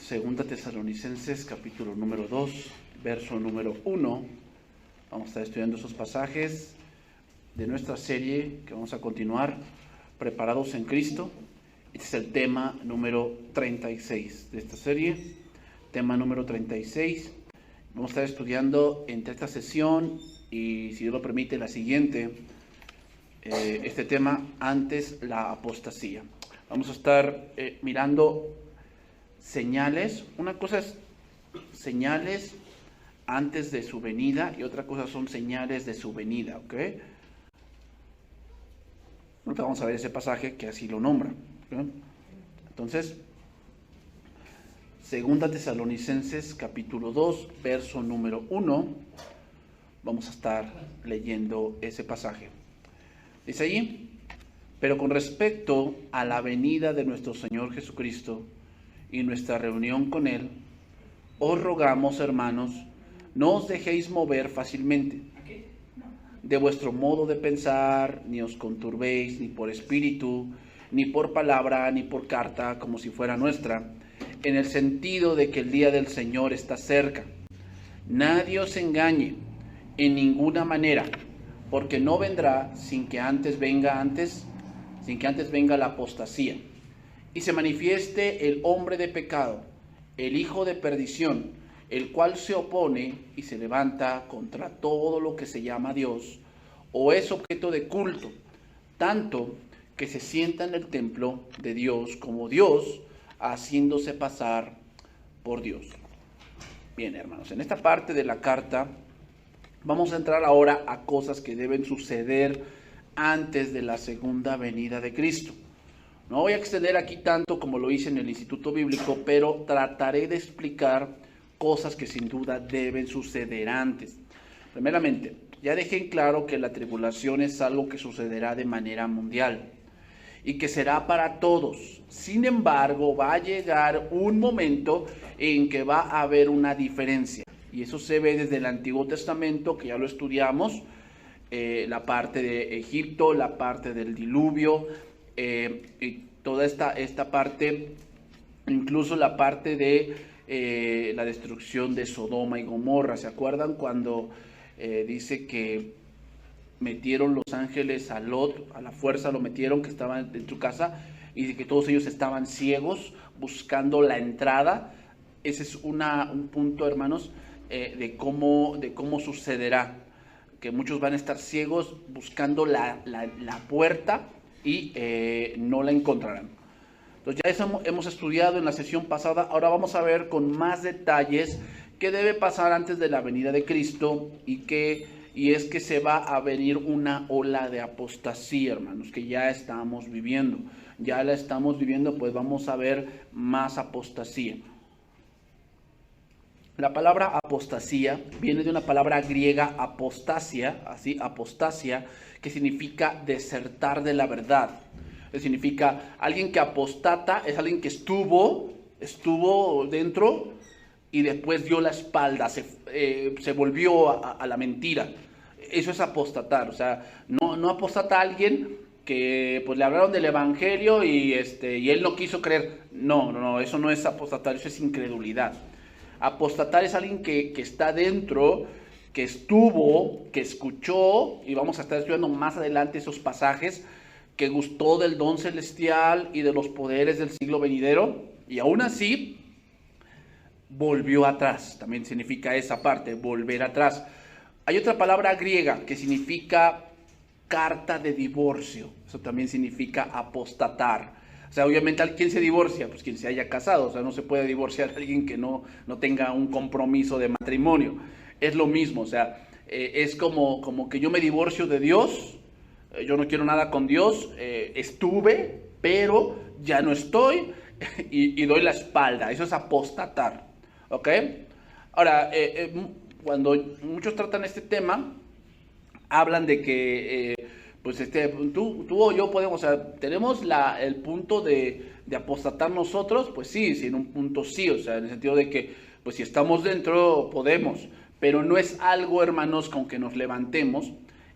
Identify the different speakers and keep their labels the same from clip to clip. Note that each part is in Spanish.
Speaker 1: Segunda Tesalonicenses, capítulo número 2, verso número 1. Vamos a estar estudiando esos pasajes de nuestra serie que vamos a continuar, Preparados en Cristo. Este es el tema número 36 de esta serie, tema número 36. Vamos a estar estudiando entre esta sesión y, si Dios lo permite, la siguiente, este tema, antes la apostasía. Vamos a estar mirando señales. Una cosa es señales antes de su venida y otra cosa son señales de su venida, ¿ok? Ahorita vamos a ver ese pasaje que así lo nombra, ¿ok? Entonces, Segunda Tesalonicenses capítulo 2, verso número 1, vamos a estar leyendo ese pasaje. Dice allí: pero con respecto a la venida de nuestro Señor Jesucristo y nuestra reunión con Él, os rogamos, hermanos, no os dejéis mover fácilmente de vuestro modo de pensar, ni os conturbéis ni por espíritu, ni por palabra, ni por carta, como si fuera nuestra, en el sentido de que el día del Señor está cerca. Nadie os engañe en ninguna manera, porque no vendrá sin que antes venga la apostasía, y se manifieste el hombre de pecado, el hijo de perdición, el cual se opone y se levanta contra todo lo que se llama Dios, o es objeto de culto, tanto que se sienta en el templo de Dios como Dios, haciéndose pasar por Dios. Bien, hermanos, en esta parte de la carta vamos a entrar ahora a cosas que deben suceder antes de la segunda venida de Cristo. No voy a extender aquí tanto como lo hice en el Instituto Bíblico, pero trataré de explicar cosas que sin duda deben suceder antes. Primeramente, ya dejé en claro que la tribulación es algo que sucederá de manera mundial y que será para todos. Sin embargo, va a llegar un momento en que va a haber una diferencia. Y eso se ve desde el Antiguo Testamento, que ya lo estudiamos, la parte de Egipto, la parte del diluvio, y toda esta parte, incluso la parte de la destrucción de Sodoma y Gomorra. ¿Se acuerdan cuando dice que metieron los ángeles a Lot, a la fuerza lo metieron, que estaba en su casa, y que todos ellos estaban ciegos buscando la entrada? Ese es un punto, hermanos, de cómo sucederá, que muchos van a estar ciegos buscando la puerta y no la encontrarán. Entonces ya eso hemos estudiado en la sesión pasada. Ahora vamos a ver con más detalles qué debe pasar antes de la venida de Cristo, y es que se va a venir una ola de apostasía, hermanos, que ya estamos viviendo. Ya la estamos viviendo, pues vamos a ver más apostasía. La palabra apostasía viene de una palabra griega apostasia, que significa desertar de la verdad. Significa alguien que apostata, es alguien que estuvo dentro y después dio la espalda, se volvió a la mentira. Eso es apostatar. O sea, no apostata a alguien que pues le hablaron del evangelio y él no quiso creer. No, eso no es apostatar, eso es incredulidad. Apostatar es alguien que está dentro, que estuvo, que escuchó, y vamos a estar estudiando más adelante esos pasajes, que gustó del don celestial y de los poderes del siglo venidero, y aún así volvió atrás. También significa esa parte, volver atrás. Hay otra palabra griega que significa carta de divorcio. Eso también significa apostatar. O sea, obviamente, ¿quién se divorcia? Pues quien se haya casado. O sea, no se puede divorciar a alguien que no tenga un compromiso de matrimonio. Es lo mismo, o sea, es como que yo me divorcio de Dios. Yo no quiero nada con Dios. Estuve, pero ya no estoy y doy la espalda. Eso es apostatar, ¿ok? Ahora, cuando muchos tratan este tema, hablan de que pues tú o yo podemos, o sea, tenemos el punto de apostatar nosotros. Pues sí, en un punto sí, o sea, en el sentido de que pues si estamos dentro podemos, pero no es algo, hermanos, con que nos levantemos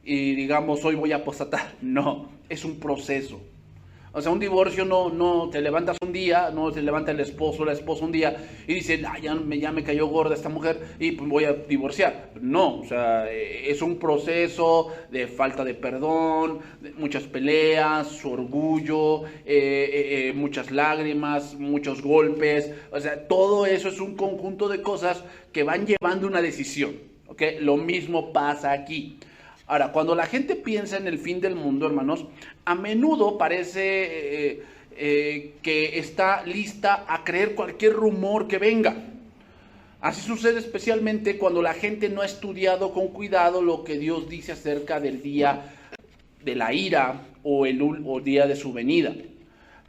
Speaker 1: y digamos hoy voy a apostatar. No, es un proceso, O sea, un divorcio no te levantas un día, no te levanta el esposo o la esposa un día y dice, ya me cayó gorda esta mujer y pues voy a divorciar. No, o sea, es un proceso de falta de perdón, de muchas peleas, su orgullo, muchas lágrimas, muchos golpes. O sea, todo eso es un conjunto de cosas que van llevando una decisión. ¿Ok? Lo mismo pasa aquí. Ahora, cuando la gente piensa en el fin del mundo, hermanos, a menudo parece que está lista a creer cualquier rumor que venga. Así sucede especialmente cuando la gente no ha estudiado con cuidado lo que Dios dice acerca del día de la ira o el día de su venida.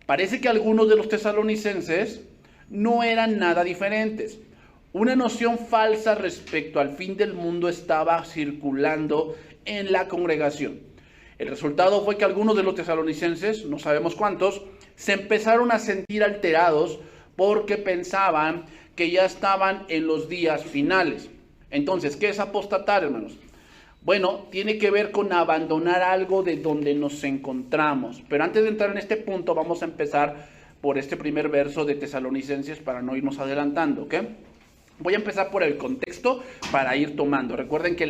Speaker 1: Parece que algunos de los tesalonicenses no eran nada diferentes. Una noción falsa respecto al fin del mundo estaba circulando en la congregación. El resultado fue que algunos de los tesalonicenses, no sabemos cuántos, se empezaron a sentir alterados porque pensaban que ya estaban en los días finales. Entonces, ¿qué es apostatar, hermanos? Bueno, tiene que ver con abandonar algo de donde nos encontramos. Pero antes de entrar en este punto, vamos a empezar por este primer verso de Tesalonicenses para no irnos adelantando, ¿ok? Voy a empezar por el contexto para ir tomando. Recuerden que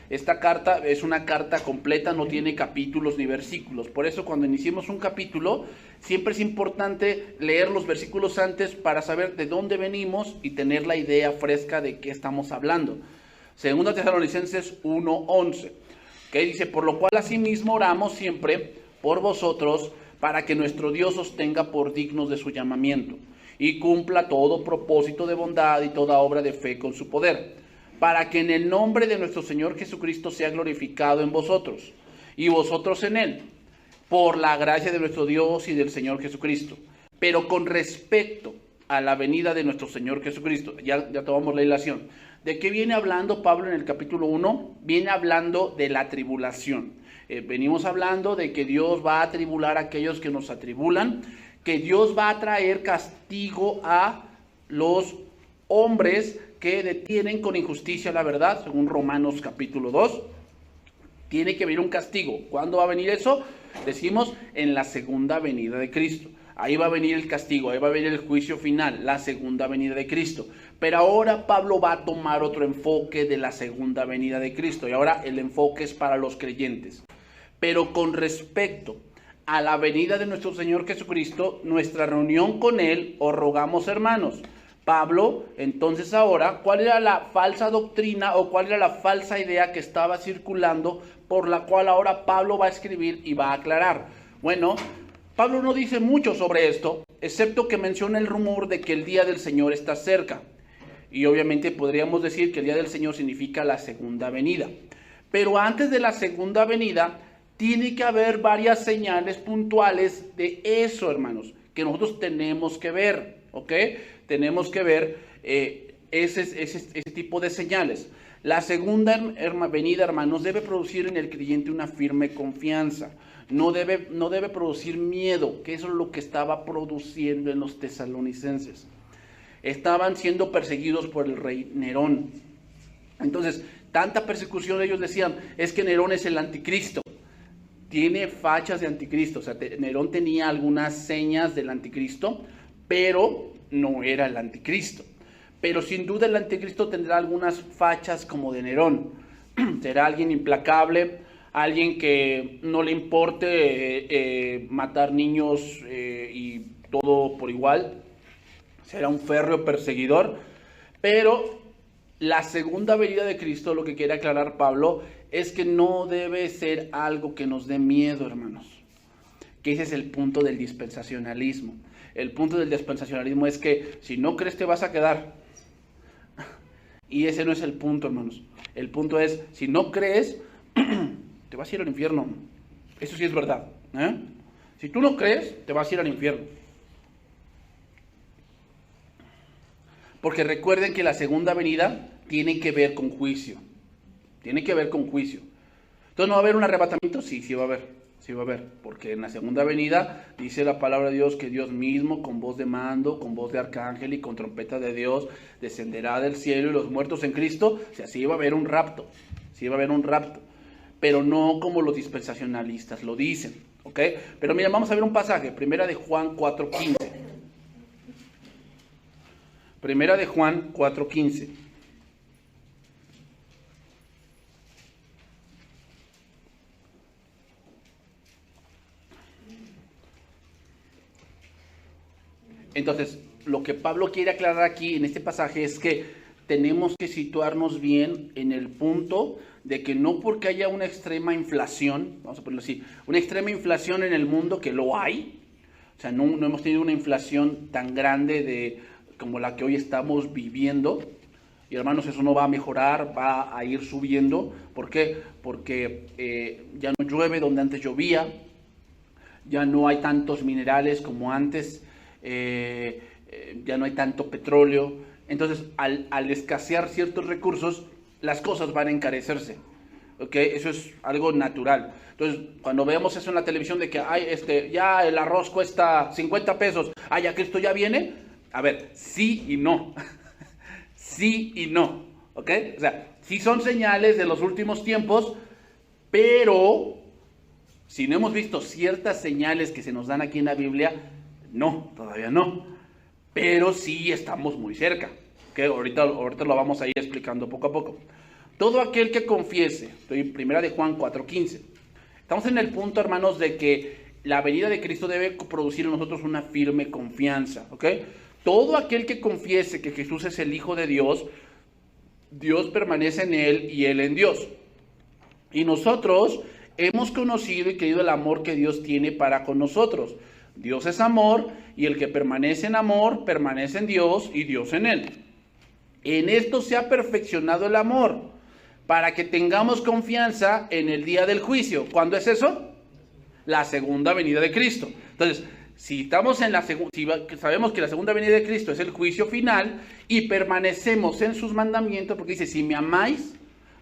Speaker 1: esta carta es una carta completa, no tiene capítulos ni versículos. Por eso cuando iniciemos un capítulo, siempre es importante leer los versículos antes para saber de dónde venimos y tener la idea fresca de qué estamos hablando. Segunda Tesalonicenses 1:11, que dice, por lo cual asimismo oramos siempre por vosotros, para que nuestro Dios os tenga por dignos de su llamamiento, y cumpla todo propósito de bondad y toda obra de fe con su poder, para que en el nombre de nuestro Señor Jesucristo sea glorificado en vosotros, y vosotros en él, por la gracia de nuestro Dios y del Señor Jesucristo. Pero con respecto a la venida de nuestro Señor Jesucristo, ya tomamos la ilación. ¿De qué viene hablando Pablo en el capítulo 1? Viene hablando de la tribulación. Venimos hablando de que Dios va a atribular a aquellos que nos atribulan, que Dios va a traer castigo a los hombres que detienen con injusticia la verdad, según Romanos capítulo 2. Tiene que venir un castigo. ¿Cuándo va a venir eso? Decimos en la segunda venida de Cristo. Ahí va a venir el castigo, ahí va a venir el juicio final, la segunda venida de Cristo. Pero ahora Pablo va a tomar otro enfoque de la segunda venida de Cristo. Y ahora el enfoque es para los creyentes. Pero con respecto a la venida de nuestro Señor Jesucristo, nuestra reunión con Él, os rogamos, hermanos. Pablo, entonces ahora, ¿cuál era la falsa doctrina o cuál era la falsa idea que estaba circulando por la cual ahora Pablo va a escribir y va a aclarar? Bueno, Pablo no dice mucho sobre esto, excepto que menciona el rumor de que el día del Señor está cerca. Y obviamente podríamos decir que el día del Señor significa la segunda venida. Pero antes de la segunda venida, tiene que haber varias señales puntuales de eso, hermanos, que nosotros tenemos que ver, ¿ok? Tenemos que ver ese tipo de señales. La segunda venida, hermanos, debe producir en el creyente una firme confianza. No debe producir miedo, que eso es lo que estaba produciendo en los tesalonicenses. Estaban siendo perseguidos por el rey Nerón. Entonces, tanta persecución, ellos decían, es que Nerón es el anticristo. Tiene fachas de anticristo. O sea, Nerón tenía algunas señas del anticristo, pero no era el anticristo. Pero sin duda el anticristo tendrá algunas fachas como de Nerón. Será alguien implacable, alguien que no le importe matar niños y todo por igual. Será un férreo perseguidor. Pero la segunda venida de Cristo, lo que quiere aclarar Pablo, es que no debe ser algo que nos dé miedo, hermanos. Que ese es el punto del dispensacionalismo. El punto del dispensacionalismo es que si no crees te vas a quedar. Y ese no es el punto, hermanos. El punto es, si no crees, te vas a ir al infierno. Eso sí es verdad. Si tú no crees, te vas a ir al infierno. Porque recuerden que la segunda venida tiene que ver con juicio. Tiene que ver con juicio. Entonces, ¿no va a haber un arrebatamiento? Sí, sí va a haber. Sí va a haber. Porque en la segunda venida dice la palabra de Dios que Dios mismo, con voz de mando, con voz de arcángel y con trompeta de Dios, descenderá del cielo y los muertos en Cristo. O sea, sí va a haber un rapto. Sí va a haber un rapto. Pero no como los dispensacionalistas lo dicen. ¿Ok? Pero miren, vamos a ver un pasaje, Primera de Juan 4:15. Primera de Juan 4:15. Entonces, lo que Pablo quiere aclarar aquí en este pasaje es que tenemos que situarnos bien en el punto de que no porque haya una extrema inflación, vamos a ponerlo así, una extrema inflación en el mundo, que lo hay, o sea, no hemos tenido una inflación tan grande como la que hoy estamos viviendo, y hermanos, eso no va a mejorar, va a ir subiendo. ¿Por qué? Porque ya no llueve donde antes llovía, ya no hay tantos minerales como antes, ya no hay tanto petróleo. Entonces, al escasear ciertos recursos, las cosas van a encarecerse. ¿Ok? Eso es algo natural. Entonces, cuando vemos eso en la televisión de que ya el arroz cuesta 50 pesos, ya Cristo ya viene. A ver, sí y no. Sí y no. ¿Ok? O sea, sí son señales de los últimos tiempos, pero si no hemos visto ciertas señales que se nos dan aquí en la Biblia, no, todavía no. Pero sí estamos muy cerca. ¿Okay? Ahorita lo vamos a ir explicando poco a poco. Todo aquel que confiese, estoy en Primera de Juan 4:15. Estamos en el punto, hermanos, de que la venida de Cristo debe producir en nosotros una firme confianza. ¿Ok? Todo aquel que confiese que Jesús es el Hijo de Dios, Dios permanece en él y él en Dios. Y nosotros hemos conocido y creído el amor que Dios tiene para con nosotros. Dios es amor, y el que permanece en amor, permanece en Dios y Dios en él. En esto se ha perfeccionado el amor, para que tengamos confianza en el día del juicio. ¿Cuándo es eso? La segunda venida de Cristo. Entonces, si estamos en si sabemos que la segunda venida de Cristo es el juicio final, y permanecemos en sus mandamientos, porque dice, si me amáis,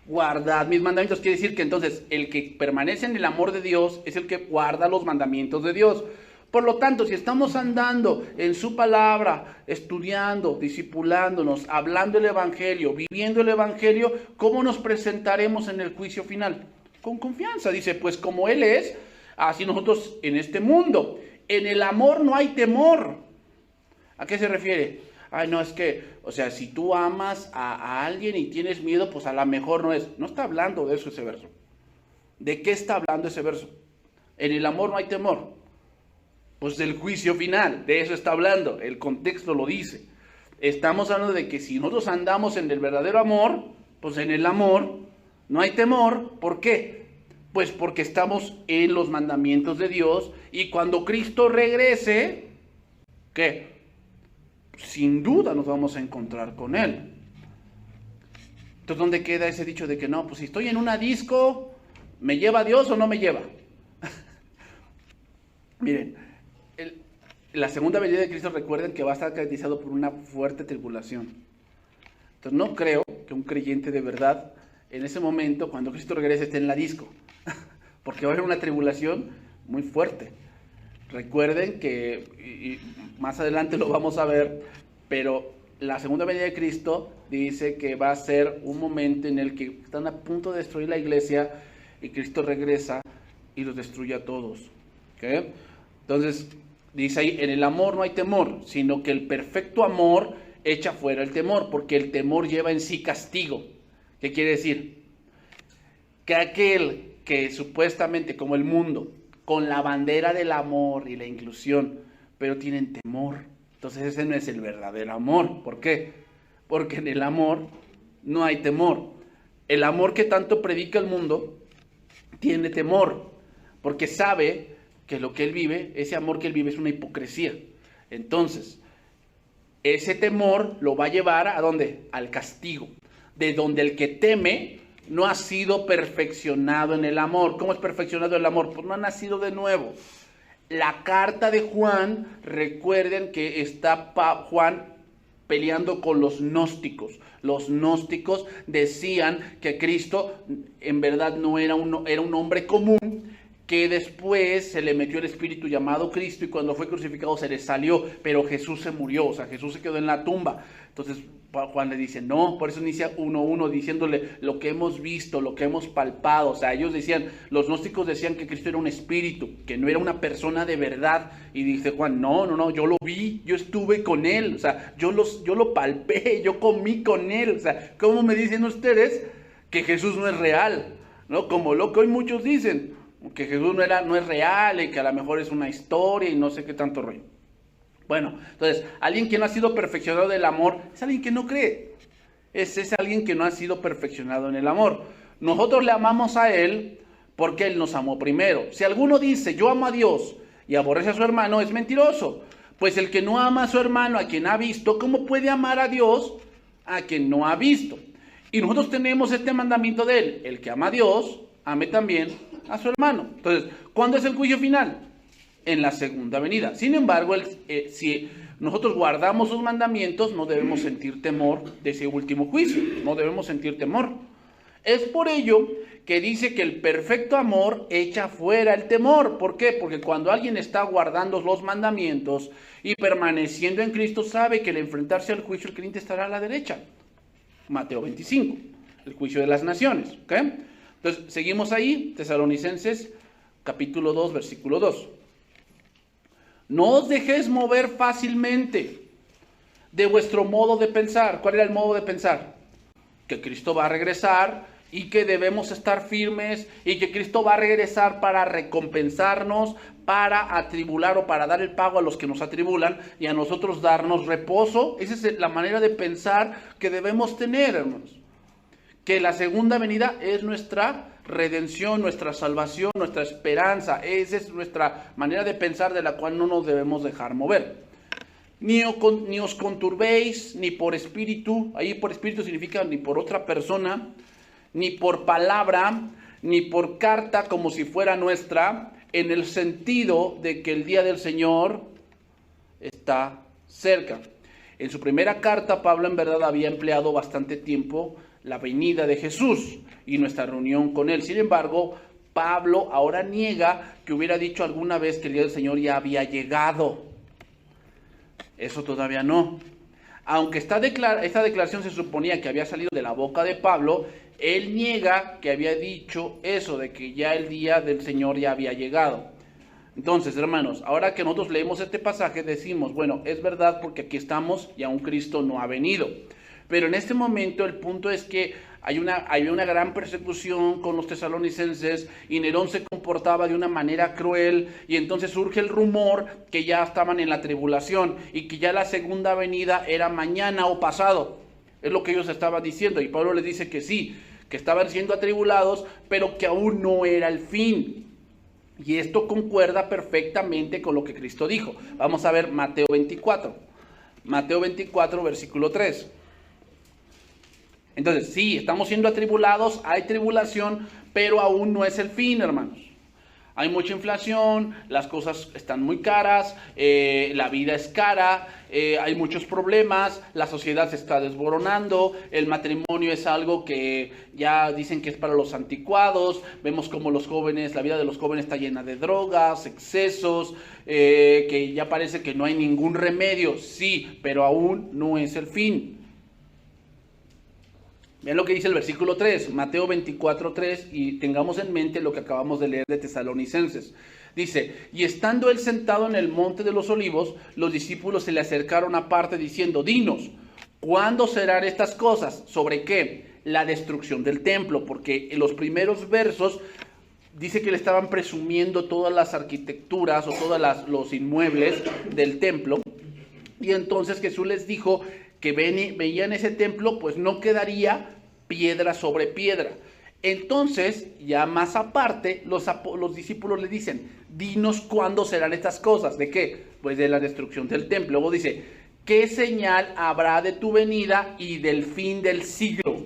Speaker 1: guardad mis mandamientos. Quiere decir que entonces el que permanece en el amor de Dios es el que guarda los mandamientos de Dios. Por lo tanto, si estamos andando en su palabra, estudiando, discipulándonos, hablando el Evangelio, viviendo el Evangelio, ¿cómo nos presentaremos en el juicio final? Con confianza. Dice, pues como Él es, así nosotros en este mundo. En el amor no hay temor. ¿A qué se refiere? No, es que, o sea, si tú amas a alguien y tienes miedo, pues a lo mejor no es. No está hablando de eso ese verso. ¿De qué está hablando ese verso? En el amor no hay temor. Pues del juicio final, de eso está hablando, el contexto lo dice. Estamos hablando de que si nosotros andamos en el verdadero amor, pues en el amor no hay temor. ¿Por qué? Pues porque estamos en los mandamientos de Dios, y cuando Cristo regrese, ¿qué? Sin duda nos vamos a encontrar con Él. Entonces, ¿dónde queda ese dicho de que no, pues si estoy en una disco, ¿me lleva Dios o no me lleva? Miren, la segunda venida de Cristo, recuerden que va a estar caracterizado por una fuerte tribulación. Entonces no creo que un creyente de verdad en ese momento, cuando Cristo regrese, esté en la disco, porque va a haber una tribulación muy fuerte. Recuerden que, y más adelante lo vamos a ver, pero la segunda venida de Cristo dice que va a ser un momento en el que están a punto de destruir la iglesia, y Cristo regresa y los destruye a todos. ¿Okay? Entonces, dice ahí, en el amor no hay temor, sino que el perfecto amor echa fuera el temor, porque el temor lleva en sí castigo. ¿Qué quiere decir? Que aquel que supuestamente, como el mundo, con la bandera del amor y la inclusión, pero tienen temor, entonces ese no es el verdadero amor. ¿Por qué? Porque en el amor no hay temor. El amor que tanto predica el mundo tiene temor, porque sabe que lo que él vive, ese amor que él vive, es una hipocresía. Entonces, ese temor lo va a llevar ¿a dónde? Al castigo, de donde el que teme no ha sido perfeccionado en el amor. ¿Cómo es perfeccionado el amor? Pues no ha nacido de nuevo. La carta de Juan, recuerden que está Juan peleando con los gnósticos. Los gnósticos decían que Cristo en verdad no era era un hombre común, que después se le metió el espíritu llamado Cristo y cuando fue crucificado se le salió, pero Jesús se murió, o sea, Jesús se quedó en la tumba. Entonces Juan le dice, no, por eso inicia 1:1 diciéndole lo que hemos visto, lo que hemos palpado. O sea, ellos decían, los gnósticos decían que Cristo era un espíritu, que no era una persona de verdad. Y dice Juan, no, yo lo vi, yo estuve con él, o sea, yo lo palpé, yo comí con él. O sea, ¿cómo me dicen ustedes que Jesús no es real? ¿No? Como lo que hoy muchos dicen, que Jesús no es real y que a lo mejor es una historia y no sé qué tanto rollo. Bueno, entonces, alguien que no ha sido perfeccionado del amor es alguien que no cree. Es alguien que no ha sido perfeccionado en el amor. Nosotros le amamos a Él porque Él nos amó primero. Si alguno dice, yo amo a Dios y aborrece a su hermano, es mentiroso. Pues el que no ama a su hermano, a quien ha visto, ¿cómo puede amar a Dios a quien no ha visto? Y nosotros tenemos este mandamiento de Él. El que ama a Dios, ame también a su hermano. Entonces, ¿cuándo es el juicio final? En la segunda venida. Sin embargo, si nosotros guardamos sus mandamientos, no debemos sentir temor de ese último juicio. No debemos sentir temor. Es por ello que dice que el perfecto amor echa fuera el temor. ¿Por qué? Porque cuando alguien está guardando los mandamientos y permaneciendo en Cristo, sabe que al enfrentarse al juicio, el creyente estará a la derecha. Mateo 25, el juicio de las naciones. ¿Okay? Entonces, seguimos ahí, Tesalonicenses, capítulo 2, versículo 2. No os dejéis mover fácilmente de vuestro modo de pensar. ¿Cuál era el modo de pensar? Que Cristo va a regresar y que debemos estar firmes y que Cristo va a regresar para recompensarnos, para atribular o para dar el pago a los que nos atribulan y a nosotros darnos reposo. Esa es la manera de pensar que debemos tener, hermanos. Que la segunda venida es nuestra redención, nuestra salvación, nuestra esperanza. Esa es nuestra manera de pensar de la cual no nos debemos dejar mover. Ni os conturbéis, ni por espíritu, ahí por espíritu significa ni por otra persona, ni por palabra, ni por carta como si fuera nuestra, en el sentido de que el día del Señor está cerca. En su primera carta, Pablo en verdad había empleado bastante tiempo la venida de Jesús y nuestra reunión con Él. Sin embargo, Pablo ahora niega que hubiera dicho alguna vez que el día del Señor ya había llegado. Eso todavía no. Aunque esta declaración se suponía que había salido de la boca de Pablo, él niega que había dicho eso, de que ya el día del Señor ya había llegado. Entonces, hermanos, ahora que nosotros leemos este pasaje, decimos, bueno, es verdad porque aquí estamos y aún Cristo no ha venido. Pero en este momento el punto es que había una gran persecución con los tesalonicenses y Nerón se comportaba de una manera cruel y entonces surge el rumor que ya estaban en la tribulación y que ya la segunda venida era mañana o pasado. Es lo que ellos estaban diciendo y Pablo les dice que sí, que estaban siendo atribulados, pero que aún no era el fin. Y esto concuerda perfectamente con lo que Cristo dijo. Vamos a ver Mateo 24. Mateo 24, versículo 3. Entonces, sí, estamos siendo atribulados, hay tribulación, pero aún no es el fin, hermanos. Hay mucha inflación, las cosas están muy caras, la vida es cara, hay muchos problemas, la sociedad se está desboronando, el matrimonio es algo que ya dicen que es para los anticuados, vemos como los jóvenes, la vida de los jóvenes está llena de drogas, excesos, que ya parece que no hay ningún remedio, sí, pero aún no es el fin. Vean lo que dice el versículo 3, Mateo 24, 3, y tengamos en mente lo que acabamos de leer de Tesalonicenses. Dice, y estando él sentado en el monte de los olivos, los discípulos se le acercaron aparte diciendo, dinos, ¿cuándo serán estas cosas? ¿Sobre qué? La destrucción del templo, porque en los primeros versos dice que le estaban presumiendo todas las arquitecturas o todos los inmuebles del templo, y entonces Jesús les dijo que veían ese templo, pues no quedaría piedra sobre piedra. Entonces, ya más aparte, los discípulos le dicen, dinos cuándo serán estas cosas. ¿De qué? Pues de la destrucción del templo. Luego dice, ¿qué señal habrá de tu venida y del fin del siglo?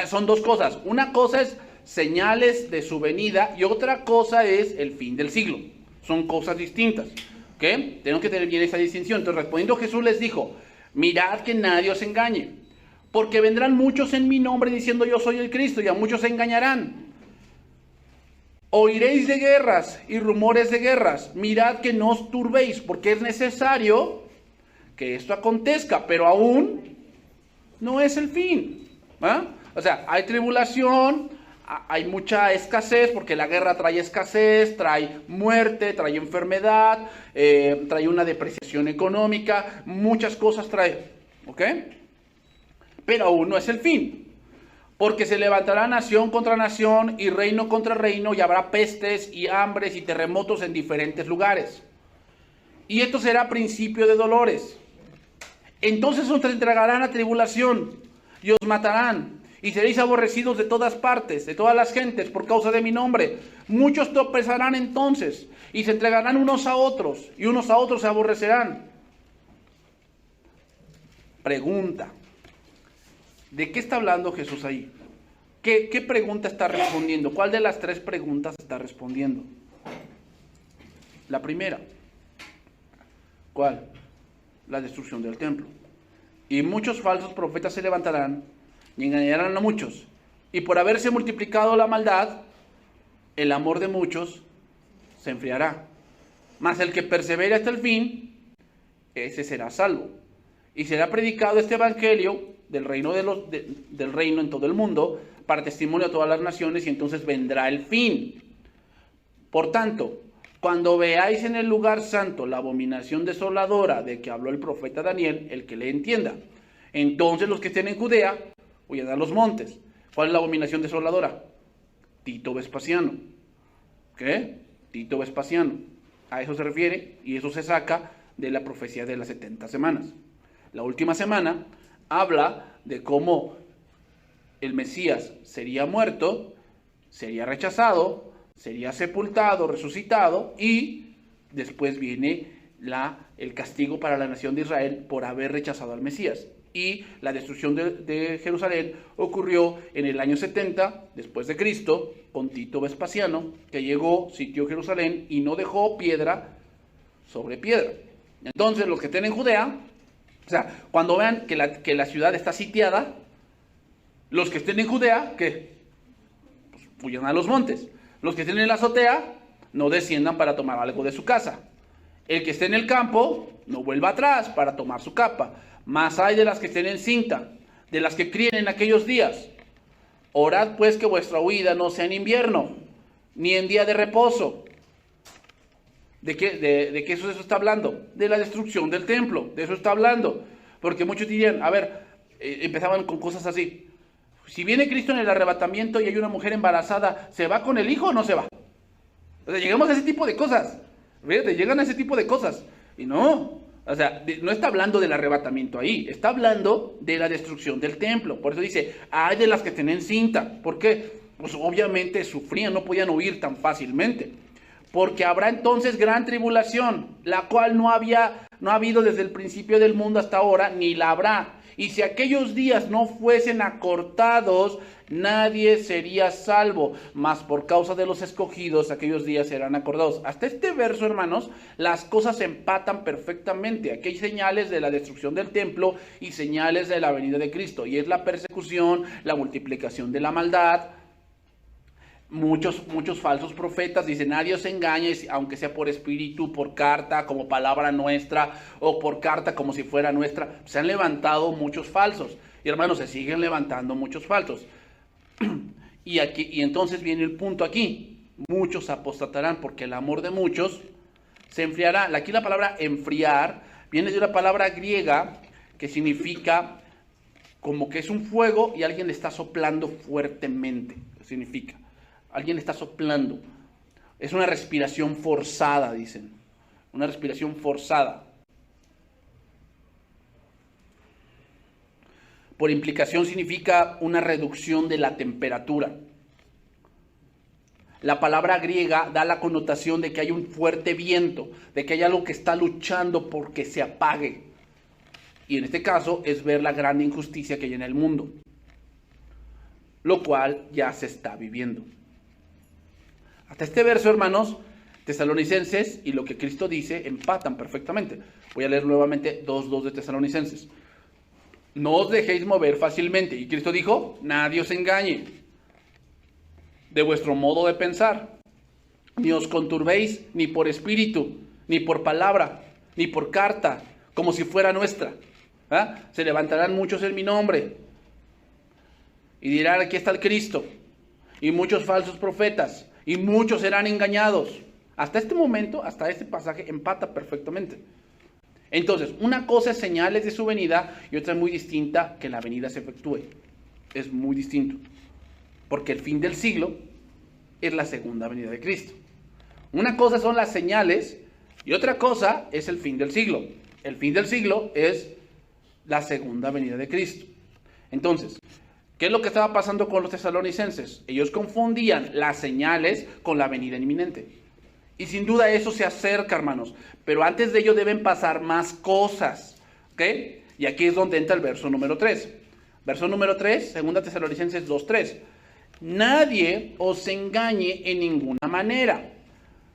Speaker 1: Son dos cosas. Una cosa es señales de su venida y otra cosa es el fin del siglo. Son cosas distintas. ¿Ok? Tenemos que tener bien esa distinción. Entonces, respondiendo Jesús les dijo, mirad que nadie os engañe, porque vendrán muchos en mi nombre diciendo yo soy el Cristo y a muchos se engañarán. Oiréis de guerras y rumores de guerras. Mirad que no os turbéis, porque es necesario que esto acontezca, pero aún no es el fin. O sea, hay tribulación, hay mucha escasez, porque la guerra trae escasez, trae muerte, trae enfermedad, trae una depreciación económica, muchas cosas trae, ¿ok? Pero aún no es el fin. Porque se levantará nación contra nación y reino contra reino, y habrá pestes y hambres y terremotos en diferentes lugares. Y esto será principio de dolores. Entonces os entregarán a tribulación y os matarán, y seréis aborrecidos de todas partes, de todas las gentes, por causa de mi nombre. Muchos tropezarán entonces, y se entregarán unos a otros, y unos a otros se aborrecerán. Pregunta. ¿De qué está hablando Jesús ahí? ¿Qué pregunta está respondiendo? ¿Cuál de las tres preguntas está respondiendo? La primera. ¿Cuál? La destrucción del templo. Y muchos falsos profetas se levantarán y engañarán a muchos. Y por haberse multiplicado la maldad, el amor de muchos se enfriará. Mas el que persevere hasta el fin, ese será salvo. Y será predicado este evangelio del reino, del reino en todo el mundo, para testimonio a todas las naciones, y entonces vendrá el fin. Por tanto, cuando veáis en el lugar santo la abominación desoladora de que habló el profeta Daniel, el que le entienda, entonces los que estén en Judea huyan a los montes. ¿Cuál es la abominación desoladora? Tito Vespasiano. ¿Qué? Tito Vespasiano. A eso se refiere, y eso se saca de la profecía de las 70 semanas. La última semana habla de cómo el Mesías sería muerto, sería rechazado, sería sepultado, resucitado, y después viene el castigo para la nación de Israel por haber rechazado al Mesías. Y la destrucción de Jerusalén ocurrió en el año 70 después de Cristo, con Tito Vespasiano, que llegó, sitió Jerusalén y no dejó piedra sobre piedra. Entonces los que estén en Judea, o sea, cuando vean que la ciudad está sitiada, los que estén en Judea, ¿qué? Pues huyan a los montes. Los que estén en la azotea, no desciendan para tomar algo de su casa. El que esté en el campo, no vuelva atrás para tomar su capa. Mas hay de las que estén en cinta, de las que críen en aquellos días. Orad pues que vuestra huida no sea en invierno, ni en día de reposo. ¿De qué eso está hablando? De la destrucción del templo, de eso está hablando. Porque muchos dirían, a ver, empezaban con cosas así. Si viene Cristo en el arrebatamiento y hay una mujer embarazada, ¿se va con el hijo o no se va? O sea, llegamos a ese tipo de cosas. Fíjate, llegan a ese tipo de cosas. Y no, o sea, no está hablando del arrebatamiento ahí, está hablando de la destrucción del templo. Por eso dice, hay de las que tienen cinta. ¿Por qué? Pues obviamente sufrían, no podían huir tan fácilmente. Porque habrá entonces gran tribulación, la cual no ha habido desde el principio del mundo hasta ahora, ni la habrá. Y si aquellos días no fuesen acortados, nadie sería salvo, mas por causa de los escogidos, aquellos días serán acordados. Hasta este verso, hermanos, las cosas empatan perfectamente. Aquí hay señales de la destrucción del templo y señales de la venida de Cristo. Y es la persecución, la multiplicación de la maldad. Muchos falsos profetas dicen, nadie os engañe, aunque sea por espíritu, por carta, como palabra nuestra, o por carta como si fuera nuestra. Se han levantado muchos falsos. Y hermanos, se siguen levantando muchos falsos. Y entonces viene el punto aquí. Muchos apostatarán porque el amor de muchos se enfriará. Aquí la palabra enfriar viene de una palabra griega que significa como que es un fuego y alguien le está soplando fuertemente. Significa. Alguien está soplando. Es una respiración forzada, dicen. Una respiración forzada. Por implicación significa una reducción de la temperatura. La palabra griega da la connotación de que hay un fuerte viento, de que hay algo que está luchando porque se apague. Y en este caso es ver la gran injusticia que hay en el mundo, lo cual ya se está viviendo. Hasta este verso, hermanos, Tesalonicenses y lo que Cristo dice empatan perfectamente. Voy a leer nuevamente 2:2 de Tesalonicenses. No os dejéis mover fácilmente. Y Cristo dijo, nadie os engañe de vuestro modo de pensar. ni os conturbéis ni por espíritu, ni por palabra, ni por carta, como si fuera nuestra. ¿Ah? Se levantarán muchos en mi nombre y dirán, aquí está el Cristo, y muchos falsos profetas, y muchos serán engañados. Hasta este momento, hasta este pasaje, empata perfectamente. Entonces, una cosa es señales de su venida y otra es muy distinta que la venida se efectúe. Es muy distinto. Porque el fin del siglo es la segunda venida de Cristo. Una cosa son las señales y otra cosa es el fin del siglo. El fin del siglo es la segunda venida de Cristo. Entonces, ¿qué es lo que estaba pasando con los tesalonicenses? Ellos confundían las señales con la venida inminente. Y sin duda eso se acerca, hermanos. Pero antes de ello deben pasar más cosas. ¿Ok? Y aquí es donde entra el verso número 3. Verso número 3, 2 Tesalonicenses 2:3. Nadie os engañe en ninguna manera.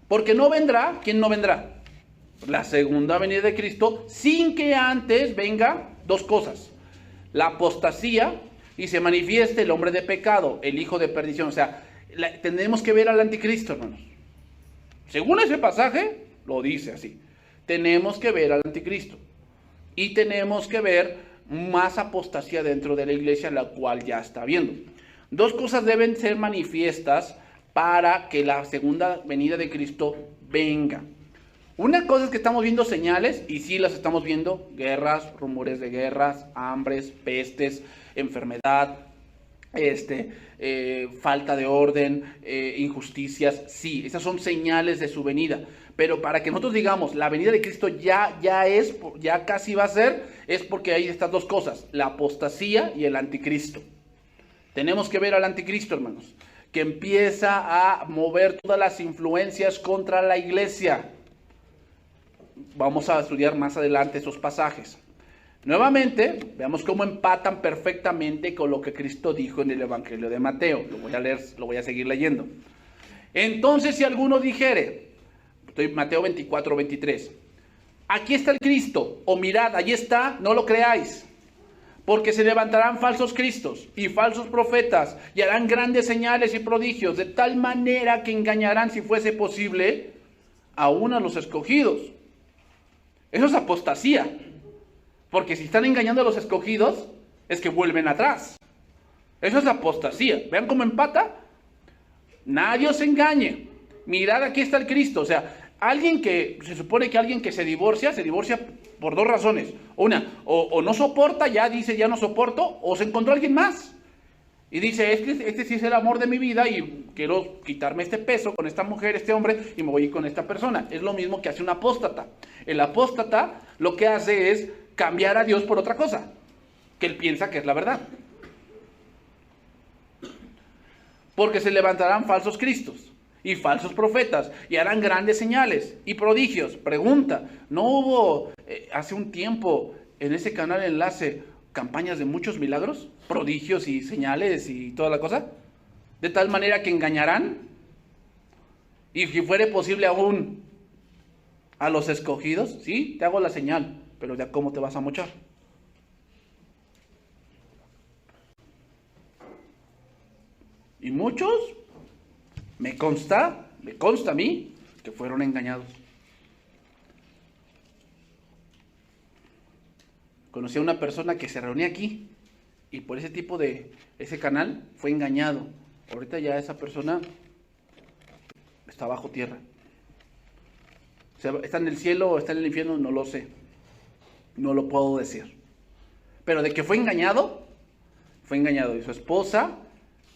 Speaker 1: Porque no vendrá, ¿quién no vendrá? La segunda venida de Cristo, sin que antes venga dos cosas. La apostasía y se manifieste el hombre de pecado, el hijo de perdición. O sea, tenemos que ver al anticristo, hermanos. Según ese pasaje, lo dice así. Tenemos que ver al anticristo. Y tenemos que ver más apostasía dentro de la iglesia, la cual ya está viendo. Dos cosas deben ser manifiestas para que la segunda venida de Cristo venga. Una cosa es que estamos viendo señales, y sí las estamos viendo: guerras, rumores de guerras, hambres, pestes, enfermedad, falta de orden, injusticias. Sí, esas son señales de su venida. Pero para que nosotros digamos, la venida de Cristo ya casi va a ser, es porque hay estas dos cosas: la apostasía y el anticristo. Tenemos que ver al anticristo, hermanos, que empieza a mover todas las influencias contra la iglesia. Vamos a estudiar más adelante esos pasajes. Nuevamente, veamos cómo empatan perfectamente con lo que Cristo dijo en el Evangelio de Mateo. Lo voy a leer, lo voy a seguir leyendo. Entonces, si alguno dijere, Mateo 24:23, aquí está el Cristo, o mirad, allí está, no lo creáis. Porque se levantarán falsos cristos y falsos profetas y harán grandes señales y prodigios, de tal manera que engañarán, si fuese posible, aún a los escogidos. Eso es apostasía. Porque si están engañando a los escogidos, es que vuelven atrás. Eso es apostasía. ¿Vean cómo empata? Nadie os engañe. Mirad, aquí está el Cristo. O sea, se supone que alguien que se divorcia por dos razones. Una, o no soporta, ya dice, ya no soporto, o se encontró alguien más. Y dice, este sí es el amor de mi vida y quiero quitarme este peso con esta mujer, este hombre, y me voy a ir con esta persona. Es lo mismo que hace un apóstata. El apóstata lo que hace es cambiar a Dios por otra cosa, que él piensa que es la verdad. Porque se levantarán falsos cristos y falsos profetas y harán grandes señales y prodigios. Pregunta, ¿no hubo hace un tiempo en ese canal Enlace campañas de muchos milagros, prodigios y señales y toda la cosa? De tal manera que engañarán, y si fuere posible aún a los escogidos. Sí, te hago la señal, pero ya cómo te vas a mochar. Y muchos, me consta a mí, que fueron engañados. Conocí a una persona que se reunía aquí y por ese canal fue engañado. Ahorita ya esa persona está bajo tierra. O sea, ¿está en el cielo o está en el infierno? No lo sé. No lo puedo decir. Pero de que fue engañado. Y su esposa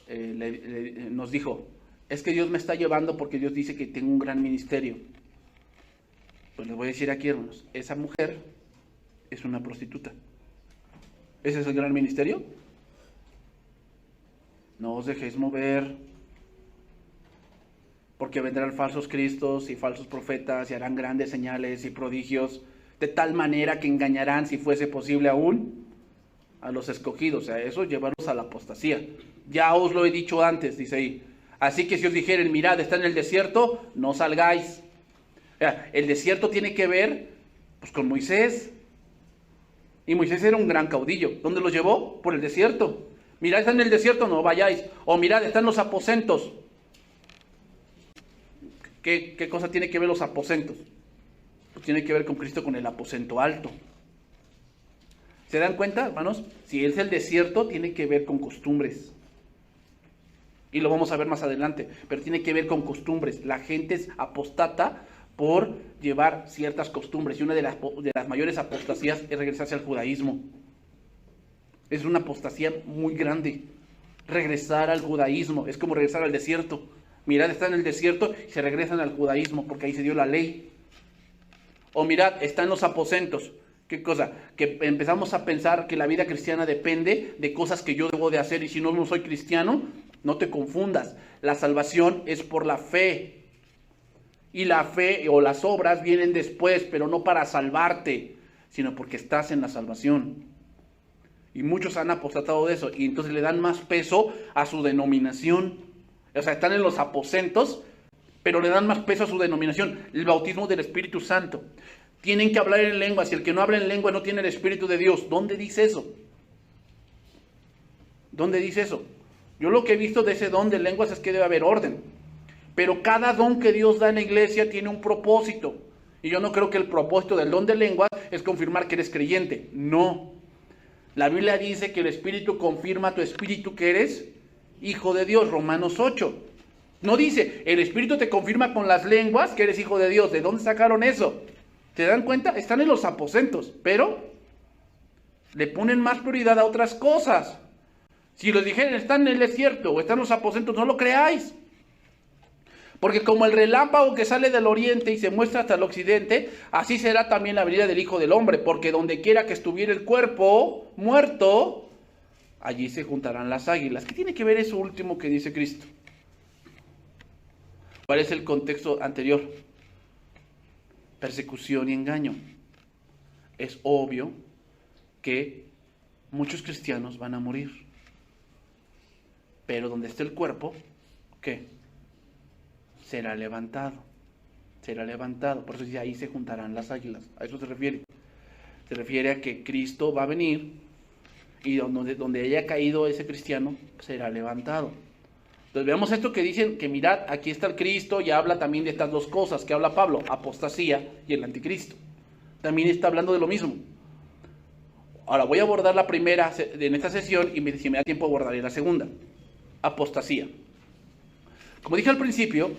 Speaker 1: nos dijo, es que Dios me está llevando porque Dios dice que tengo un gran ministerio. Pues les voy a decir aquí, hermanos, esa mujer es una prostituta. ¿Ese es el gran ministerio? No os dejéis mover, porque vendrán falsos cristos y falsos profetas y harán grandes señales y prodigios, de tal manera que engañarán, si fuese posible aún, a los escogidos. O sea, eso llevarlos a la apostasía. Ya os lo he dicho antes, dice ahí. Así que si os dijeren, mirad, está en el desierto, no salgáis. O sea, el desierto tiene que ver pues con Moisés. Y Moisés era un gran caudillo. ¿Dónde los llevó? Por el desierto. Mirad, está en el desierto, no vayáis. O mirad, está en los aposentos. ¿Qué cosa tiene que ver los aposentos? Pues tiene que ver con Cristo con el aposento alto. ¿Se dan cuenta, hermanos? Si es el desierto, tiene que ver con costumbres. Y lo vamos a ver más adelante, pero tiene que ver con costumbres. La gente es apostata por llevar ciertas costumbres, y una de las mayores apostasías es regresarse al judaísmo. Es una apostasía muy grande. Regresar al judaísmo es como regresar al desierto. Mirad, están en el desierto y se regresan al judaísmo porque ahí se dio la ley. O mirad, están los aposentos. ¿Qué cosa? Que empezamos a pensar que la vida cristiana depende de cosas que yo debo de hacer, y si no soy cristiano, no te confundas. La salvación es por la fe. Y la fe o las obras vienen después, pero no para salvarte, sino porque estás en la salvación. Y muchos han apostatado de eso, y entonces le dan más peso a su denominación. O sea, están en los aposentos, pero le dan más peso a su denominación. El bautismo del Espíritu Santo. Tienen que hablar en lenguas, y el que no habla en lengua no tiene el Espíritu de Dios. ¿Dónde dice eso? ¿Dónde dice eso? Yo lo que he visto de ese don de lenguas es que debe haber orden. Pero cada don que Dios da en la iglesia tiene un propósito. Y yo no creo que el propósito del don de lenguas es confirmar que eres creyente. No. La Biblia dice que el Espíritu confirma a tu espíritu que eres hijo de Dios. Romanos 8. No dice, el Espíritu te confirma con las lenguas que eres hijo de Dios. ¿De dónde sacaron eso? ¿Te dan cuenta? Están en los aposentos, pero le ponen más prioridad a otras cosas. Si los dijeran, están en el desierto o están en los aposentos, no lo creáis. Porque como el relámpago que sale del oriente y se muestra hasta el occidente, así será también la venida del Hijo del Hombre. Porque donde quiera que estuviera el cuerpo muerto, allí se juntarán las águilas. ¿Qué tiene que ver eso último que dice Cristo? ¿Cuál es el contexto anterior? Persecución y engaño. Es obvio que muchos cristianos van a morir. Pero donde esté el cuerpo, ¿qué? Será levantado. Será levantado. Por eso dice, ahí se juntarán las águilas. A eso se refiere. Se refiere a que Cristo va a venir y donde haya caído ese cristiano, será levantado. Entonces veamos esto que dicen, que mirad, aquí está el Cristo, y habla también de estas dos cosas que habla Pablo, apostasía y el anticristo. También está hablando de lo mismo. Ahora voy a abordar la primera en esta sesión, y si me da tiempo abordaré la segunda. Apostasía. Como dije al principio,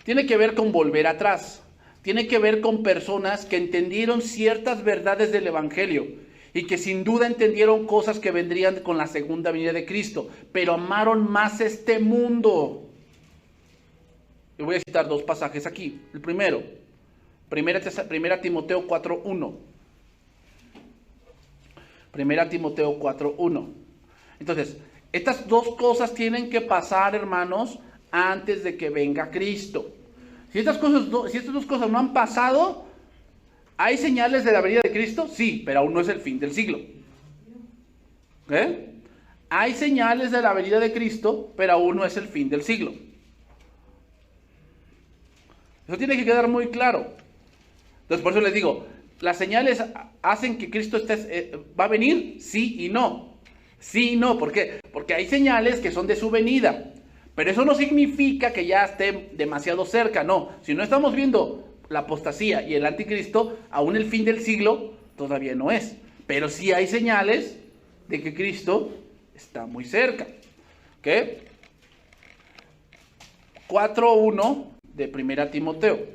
Speaker 1: tiene que ver con volver atrás. Tiene que ver con personas que entendieron ciertas verdades del Evangelio y que sin duda entendieron cosas que vendrían con la segunda venida de Cristo, pero amaron más este mundo. Yo voy a citar dos pasajes aquí. El primero, Primera Timoteo 4:1. Primera Timoteo 4:1. Entonces, estas dos cosas tienen que pasar, hermanos, antes de que venga Cristo. Si estas dos cosas no han pasado, ¿hay señales de la venida de Cristo? Sí, pero aún no es el fin del siglo. ¿Eh? Hay señales de la venida de Cristo, pero aún no es el fin del siglo. Eso tiene que quedar muy claro. Entonces, por eso les digo, ¿las señales hacen que Cristo va a venir? Sí y no. Sí y no. ¿Por qué? Porque hay señales que son de su venida. Pero eso no significa que ya esté demasiado cerca, no. Si no estamos viendo la apostasía y el anticristo, aún el fin del siglo todavía no es. Pero sí hay señales de que Cristo está muy cerca. ¿Ok? 4:1 de 1 Timoteo.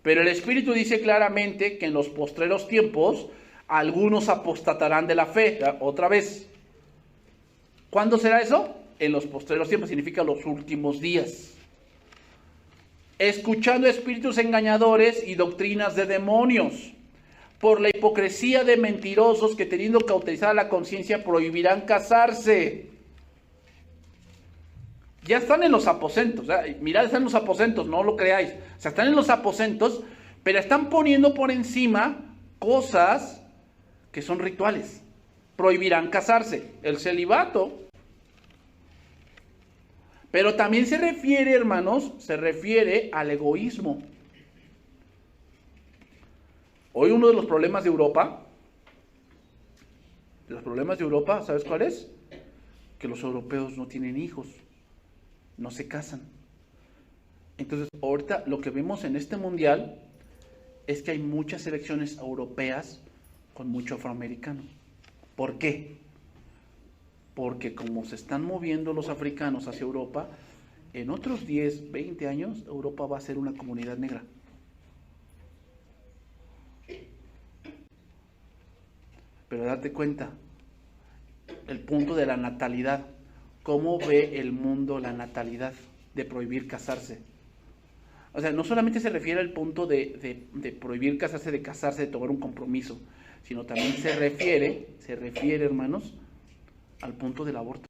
Speaker 1: Pero el Espíritu dice claramente que en los postreros tiempos algunos apostatarán de la fe. Otra vez. ¿Cuándo será eso? En los postreros tiempos, significa los últimos días. Escuchando espíritus engañadores y doctrinas de demonios, por la hipocresía de mentirosos que, teniendo cauterizada la conciencia, prohibirán casarse. Ya están en los aposentos. Mirad, están en los aposentos, no lo creáis. O sea, están en los aposentos, pero están poniendo por encima cosas que son rituales. Prohibirán casarse. El celibato. Pero también se refiere, hermanos, al egoísmo. Hoy uno de los problemas de Europa, ¿sabes cuál es? Que los europeos no tienen hijos, no se casan. Entonces, ahorita lo que vemos en este mundial es que hay muchas selecciones europeas con mucho afroamericano. ¿Por qué? Porque como se están moviendo los africanos hacia Europa, en otros 10, 20 años, Europa va a ser una comunidad negra. Pero date cuenta, el punto de la natalidad. ¿Cómo ve el mundo la natalidad de prohibir casarse? O sea, no solamente se refiere al punto de prohibir casarse, de casarse, de tomar un compromiso, sino también se refiere, hermanos, al punto del aborto.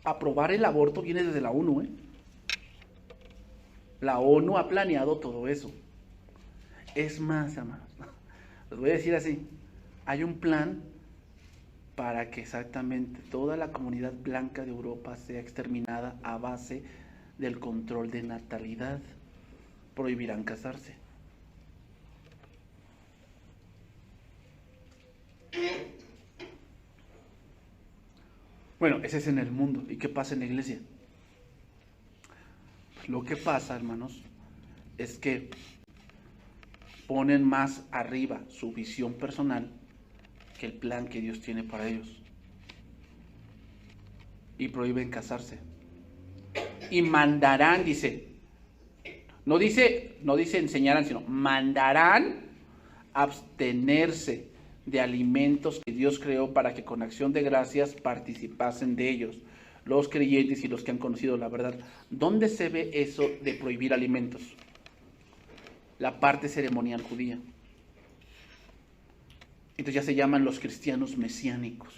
Speaker 1: Aprobar el aborto viene desde la ONU, ¿eh? La ONU ha planeado todo eso. Es más, hermanos, les voy a decir así, hay un plan para que exactamente toda la comunidad blanca de Europa sea exterminada a base del control de natalidad. Prohibirán casarse. Bueno, ese es en el mundo. ¿Y qué pasa en la iglesia? Lo que pasa, hermanos, es que ponen más arriba su visión personal que el plan que Dios tiene para ellos. Y prohíben casarse. Y mandarán, dice. No dice enseñarán, sino mandarán abstenerse de alimentos que Dios creó para que con acción de gracias participasen de ellos, los creyentes y los que han conocido la verdad. ¿Dónde se ve eso de prohibir alimentos? La parte ceremonial judía. Entonces ya se llaman los cristianos mesiánicos.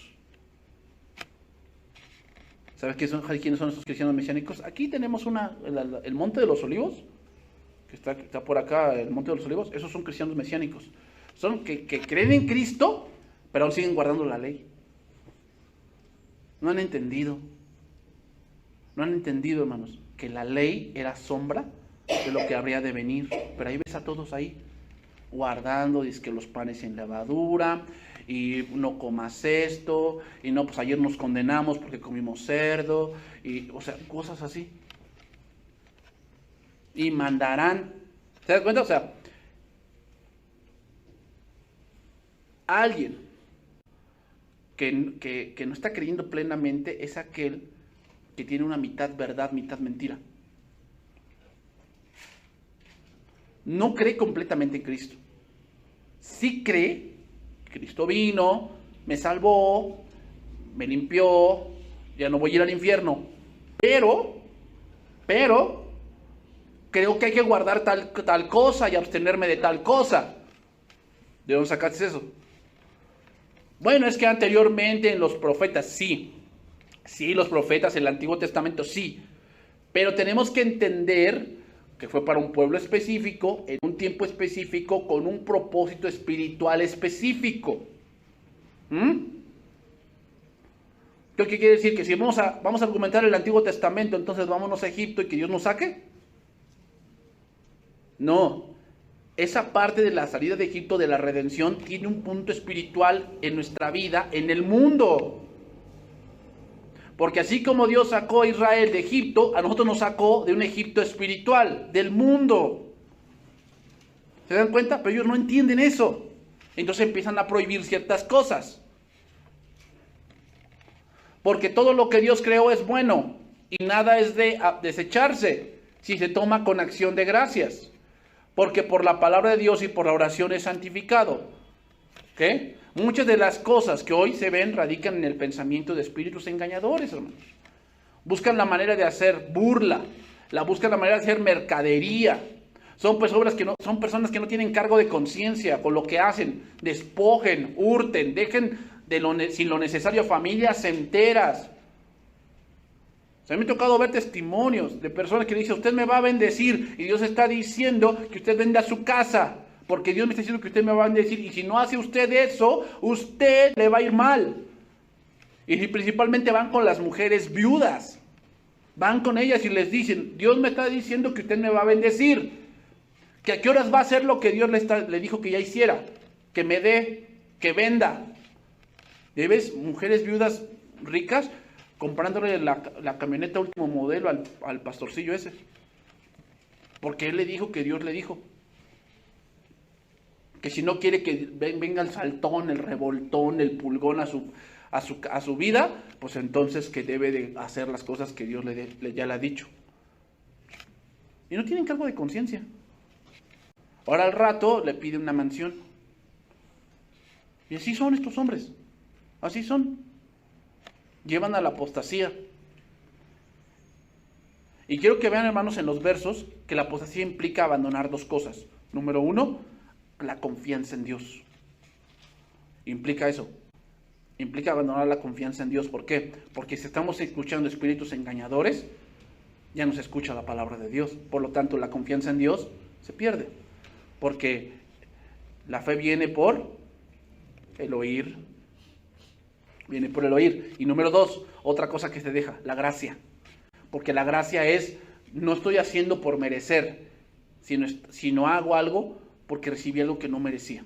Speaker 1: ¿Sabes quiénes son estos cristianos mesiánicos? Aquí tenemos el Monte de los Olivos, que está por acá, el Monte de los Olivos. Esos son cristianos mesiánicos. Son que creen en Cristo, pero aún siguen guardando la ley. No han entendido, hermanos, que la ley era sombra de lo que habría de venir. Pero ahí ves a todos ahí, guardando, dice que los panes sin levadura, y no comas esto, y no, pues ayer nos condenamos porque comimos cerdo, y, o sea, cosas así. Y mandarán, ¿te das cuenta? O sea, alguien que no está creyendo plenamente es aquel que tiene una mitad verdad, mitad mentira. No cree completamente en Cristo. Sí cree, Cristo vino, me salvó, me limpió, ya no voy a ir al infierno. Pero, creo que hay que guardar tal cosa y abstenerme de tal cosa. ¿De dónde sacaste eso? Bueno, es que anteriormente en los profetas, sí, los profetas, el Antiguo Testamento, sí. Pero tenemos que entender que fue para un pueblo específico, en un tiempo específico, con un propósito espiritual específico. ¿Qué quiere decir? Que si vamos a argumentar el Antiguo Testamento, entonces vámonos a Egipto y que Dios nos saque. No, esa parte de la salida de Egipto, de la redención, tiene un punto espiritual en nuestra vida, en el mundo. Porque así como Dios sacó a Israel de Egipto, a nosotros nos sacó de un Egipto espiritual, del mundo. ¿Se dan cuenta? Pero ellos no entienden eso. Entonces empiezan a prohibir ciertas cosas. Porque todo lo que Dios creó es bueno y nada es de desecharse si se toma con acción de gracias. Porque por la palabra de Dios y por la oración es santificado. ¿Qué? Muchas de las cosas que hoy se ven radican en el pensamiento de espíritus engañadores, hermanos. Buscan la manera de hacer burla, buscan la manera de hacer mercadería. Son personas que no tienen cargo de conciencia con lo que hacen. Despojen, hurten, dejen sin lo necesario familias enteras. A mí me ha tocado ver testimonios de personas que dicen, usted me va a bendecir, y Dios está diciendo que usted venda su casa, porque Dios me está diciendo que usted me va a bendecir, y si no hace usted eso, usted le va a ir mal. Y principalmente van con las mujeres viudas, van con ellas y les dicen, Dios me está diciendo que usted me va a bendecir, que a qué horas va a hacer lo que Dios le dijo que ya hiciera, que me dé, que venda. ¿Ves? Mujeres viudas ricas comprándole la camioneta último modelo al pastorcillo ese. Porque él le dijo que Dios le dijo. Que si no quiere que venga el saltón, el revoltón, el pulgón a su vida, pues entonces que debe de hacer las cosas que Dios ya le ha dicho. Y no tienen cargo de conciencia. Ahora al rato le pide una mansión. Y así son estos hombres. Así son. Llevan a la apostasía. Y quiero que vean, hermanos, en los versos, que la apostasía implica abandonar dos cosas. Número uno, la confianza en Dios. Implica eso. Implica abandonar la confianza en Dios. ¿Por qué? Porque si estamos escuchando espíritus engañadores, ya no se escucha la palabra de Dios. Por lo tanto, la confianza en Dios se pierde. Porque la fe viene por el oír. Viene por el oír. Y número dos, otra cosa que se deja, la gracia. Porque la gracia es, no estoy haciendo por merecer, sino hago algo porque recibí algo que no merecía.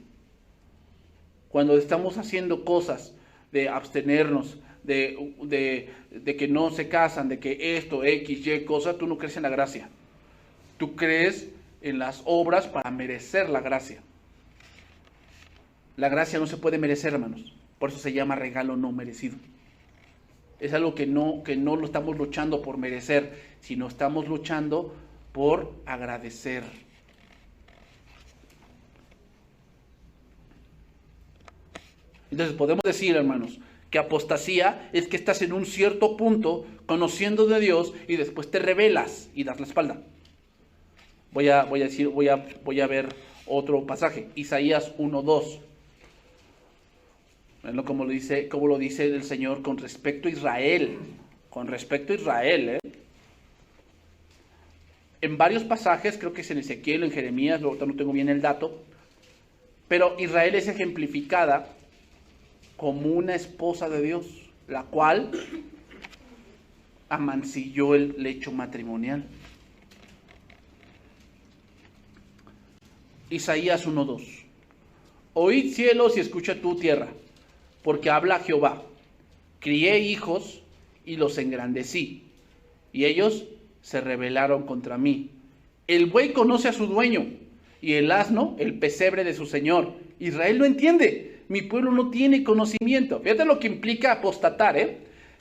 Speaker 1: Cuando estamos haciendo cosas de abstenernos, de que no se casan, de que esto, X, Y, cosa, tú no crees en la gracia. Tú crees en las obras para merecer la gracia. La gracia no se puede merecer, hermanos. Por eso se llama regalo no merecido. Es algo que no lo estamos luchando por merecer, sino estamos luchando por agradecer. Entonces podemos decir, hermanos, que apostasía es que estás en un cierto punto conociendo de Dios y después te rebelas y das la espalda. Voy a ver otro pasaje, Isaías 1:2. Como lo dice el Señor con respecto a Israel. Con respecto a Israel. En varios pasajes, creo que es en Ezequiel, en Jeremías, ahorita no tengo bien el dato, pero Israel es ejemplificada como una esposa de Dios, la cual amancilló el lecho matrimonial. Isaías 1:2. Oíd cielos y escucha tú tierra, porque habla Jehová. Crié hijos y los engrandecí, y ellos se rebelaron contra mí. El buey conoce a su dueño, y el asno el pesebre de su señor. Israel no entiende, mi pueblo no tiene conocimiento. Fíjate lo que implica apostatar,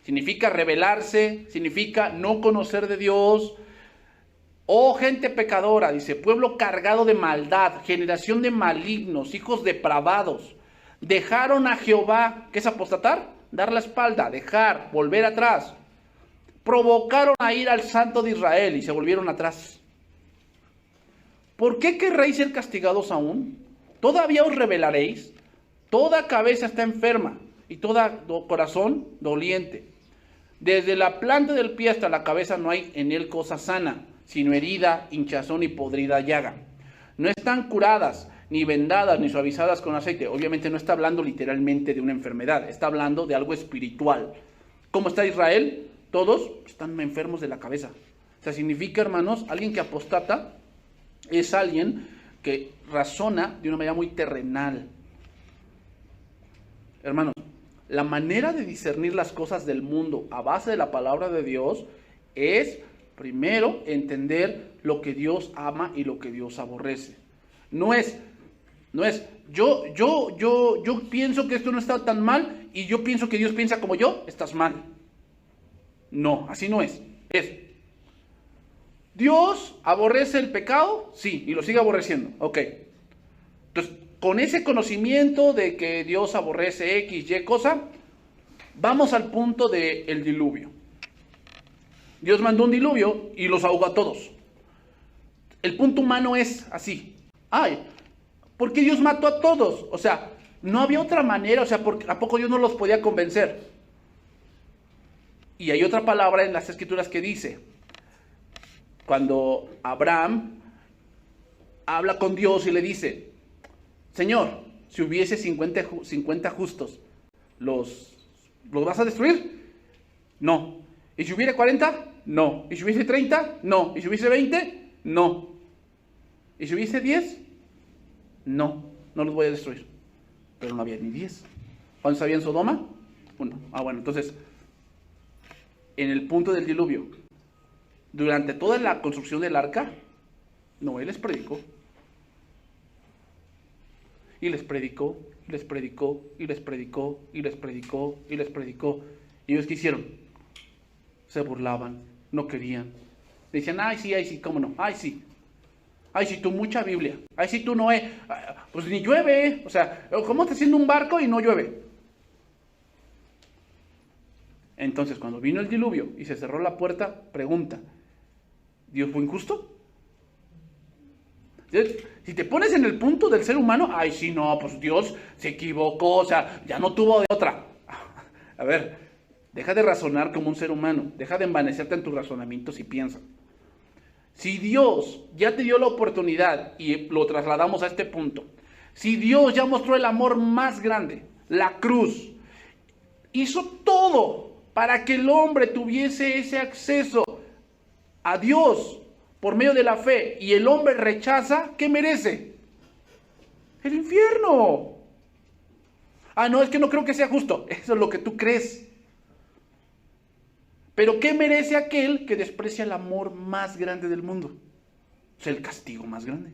Speaker 1: Significa rebelarse, significa no conocer de Dios. Oh gente pecadora, dice, pueblo cargado de maldad, generación de malignos, hijos depravados. Dejaron a Jehová, ¿qué es apostatar? Dar la espalda, dejar, volver atrás. Provocaron a ir al Santo de Israel y se volvieron atrás. ¿Por qué querréis ser castigados aún? ¿Todavía os rebelaréis? Toda cabeza está enferma y todo corazón doliente. Desde la planta del pie hasta la cabeza no hay en él cosa sana, sino herida, hinchazón y podrida llaga. No están curadas, ni vendadas, ni suavizadas con aceite. Obviamente no está hablando literalmente de una enfermedad, está hablando de algo espiritual. ¿Cómo está Israel? Todos están enfermos de la cabeza. O sea, significa, hermanos, alguien que apostata es alguien que razona de una manera muy terrenal. Hermanos, la manera de discernir las cosas del mundo a base de la palabra de Dios es, primero, entender lo que Dios ama y lo que Dios aborrece. No es, yo pienso que esto no está tan mal y yo pienso que Dios piensa como yo, estás mal. No, así no es. Es, ¿Dios aborrece el pecado? Sí, y lo sigue aborreciendo. Ok. Entonces, con ese conocimiento de que Dios aborrece X, Y cosa, vamos al punto del diluvio. Dios mandó un diluvio y los ahogó a todos. El punto humano es así. Ay, ¿por qué Dios mató a todos? O sea, no había otra manera, o sea, ¿a poco Dios no los podía convencer? Y hay otra palabra en las Escrituras que dice, cuando Abraham habla con Dios y le dice, Señor, si hubiese 50 justos, ¿los vas a destruir? No. ¿Y si hubiera 40? No. ¿Y si hubiese 30? No. ¿Y si hubiese 20? No. ¿Y si hubiese 10? No, no los voy a destruir. Pero no había ni 10. ¿Cuántos había en Sodoma? 1. Bueno, entonces, en el punto del diluvio, durante toda la construcción del arca, Noé les predicó. Y les predicó, y les predicó, y les predicó, y les predicó, y les predicó. ¿Y ellos qué hicieron? Se burlaban, no querían. Decían, ay sí, cómo no, ay sí, tú mucha Biblia, ay sí tú Noé, pues ni llueve, o sea, ¿cómo está haciendo un barco y no llueve? Entonces cuando vino el diluvio y se cerró la puerta, pregunta, ¿Dios fue injusto? Si te pones en el punto del ser humano, ay sí, no, pues Dios se equivocó, o sea, ya no tuvo de otra. A ver, deja de razonar como un ser humano, deja de envanecerte en tus razonamientos y piensa. Si Dios ya te dio la oportunidad y lo trasladamos a este punto, si Dios ya mostró el amor más grande, la cruz, hizo todo para que el hombre tuviese ese acceso a Dios por medio de la fe, y el hombre rechaza, ¿qué merece? El infierno. Ah, no, es que no creo que sea justo. Eso es lo que tú crees. Pero ¿qué merece aquel que desprecia el amor más grande del mundo? Es el castigo más grande.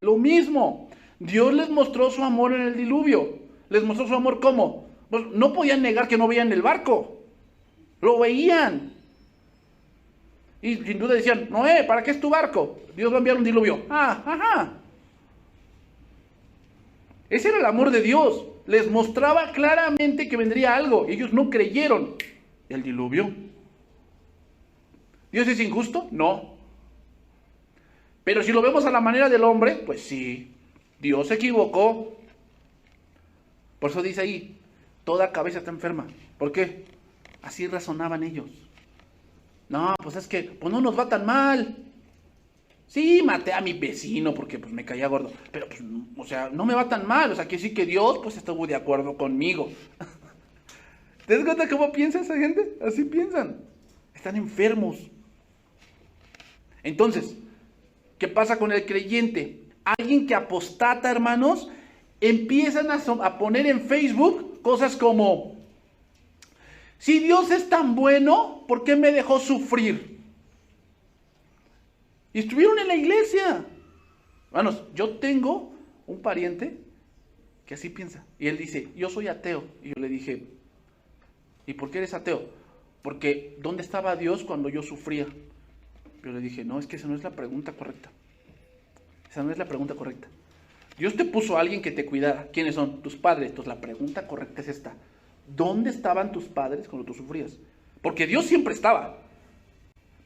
Speaker 1: Lo mismo, Dios les mostró su amor en el diluvio. Les mostró su amor ¿cómo? Pues no podían negar que no veían el barco. Lo veían. Y sin duda decían, Noé, ¿para qué es tu barco? Dios va a enviar un diluvio. Ajá. Ese era el amor de Dios. Les mostraba claramente que vendría algo. Ellos no creyeron. El diluvio. ¿Dios es injusto? No. Pero si lo vemos a la manera del hombre, pues sí. Dios se equivocó. Por eso dice ahí, toda cabeza está enferma. ¿Por qué? Así razonaban ellos. No, pues es que pues no nos va tan mal. Sí, maté a mi vecino porque pues me caía gordo. Pero pues, o sea, no me va tan mal. O sea, que sí que Dios pues estuvo de acuerdo conmigo. ¿Te das cuenta cómo piensa esa gente? Así piensan. Están enfermos. Entonces, ¿qué pasa con el creyente? Alguien que apostata, hermanos, empiezan a poner en Facebook cosas como: si Dios es tan bueno, ¿por qué me dejó sufrir? Y estuvieron en la iglesia. Hermanos, yo tengo un pariente que así piensa. Y él dice, yo soy ateo. Y yo le dije, ¿y por qué eres ateo? Porque ¿dónde estaba Dios cuando yo sufría? Yo le dije, no, es que esa no es la pregunta correcta. Esa no es la pregunta correcta. Dios te puso a alguien que te cuidara. ¿Quiénes son? Tus padres. Entonces la pregunta correcta es esta. ¿Dónde estaban tus padres cuando tú sufrías? Porque Dios siempre estaba.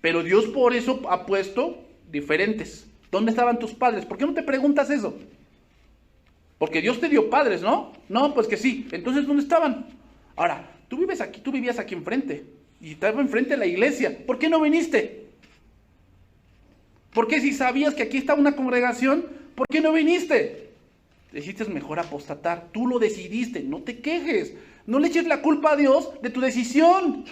Speaker 1: Pero Dios por eso ha puesto diferentes. ¿Dónde estaban tus padres? ¿Por qué no te preguntas eso? Porque Dios te dio padres, ¿no? No, pues que sí. Entonces, ¿dónde estaban? Ahora, tú vivías aquí enfrente. Y estaba enfrente de la iglesia. ¿Por qué no viniste? ¿Por qué si sabías que aquí está una congregación, por qué no viniste? Decidiste mejor apostatar. Tú lo decidiste, no te quejes. No le eches la culpa a Dios de tu decisión.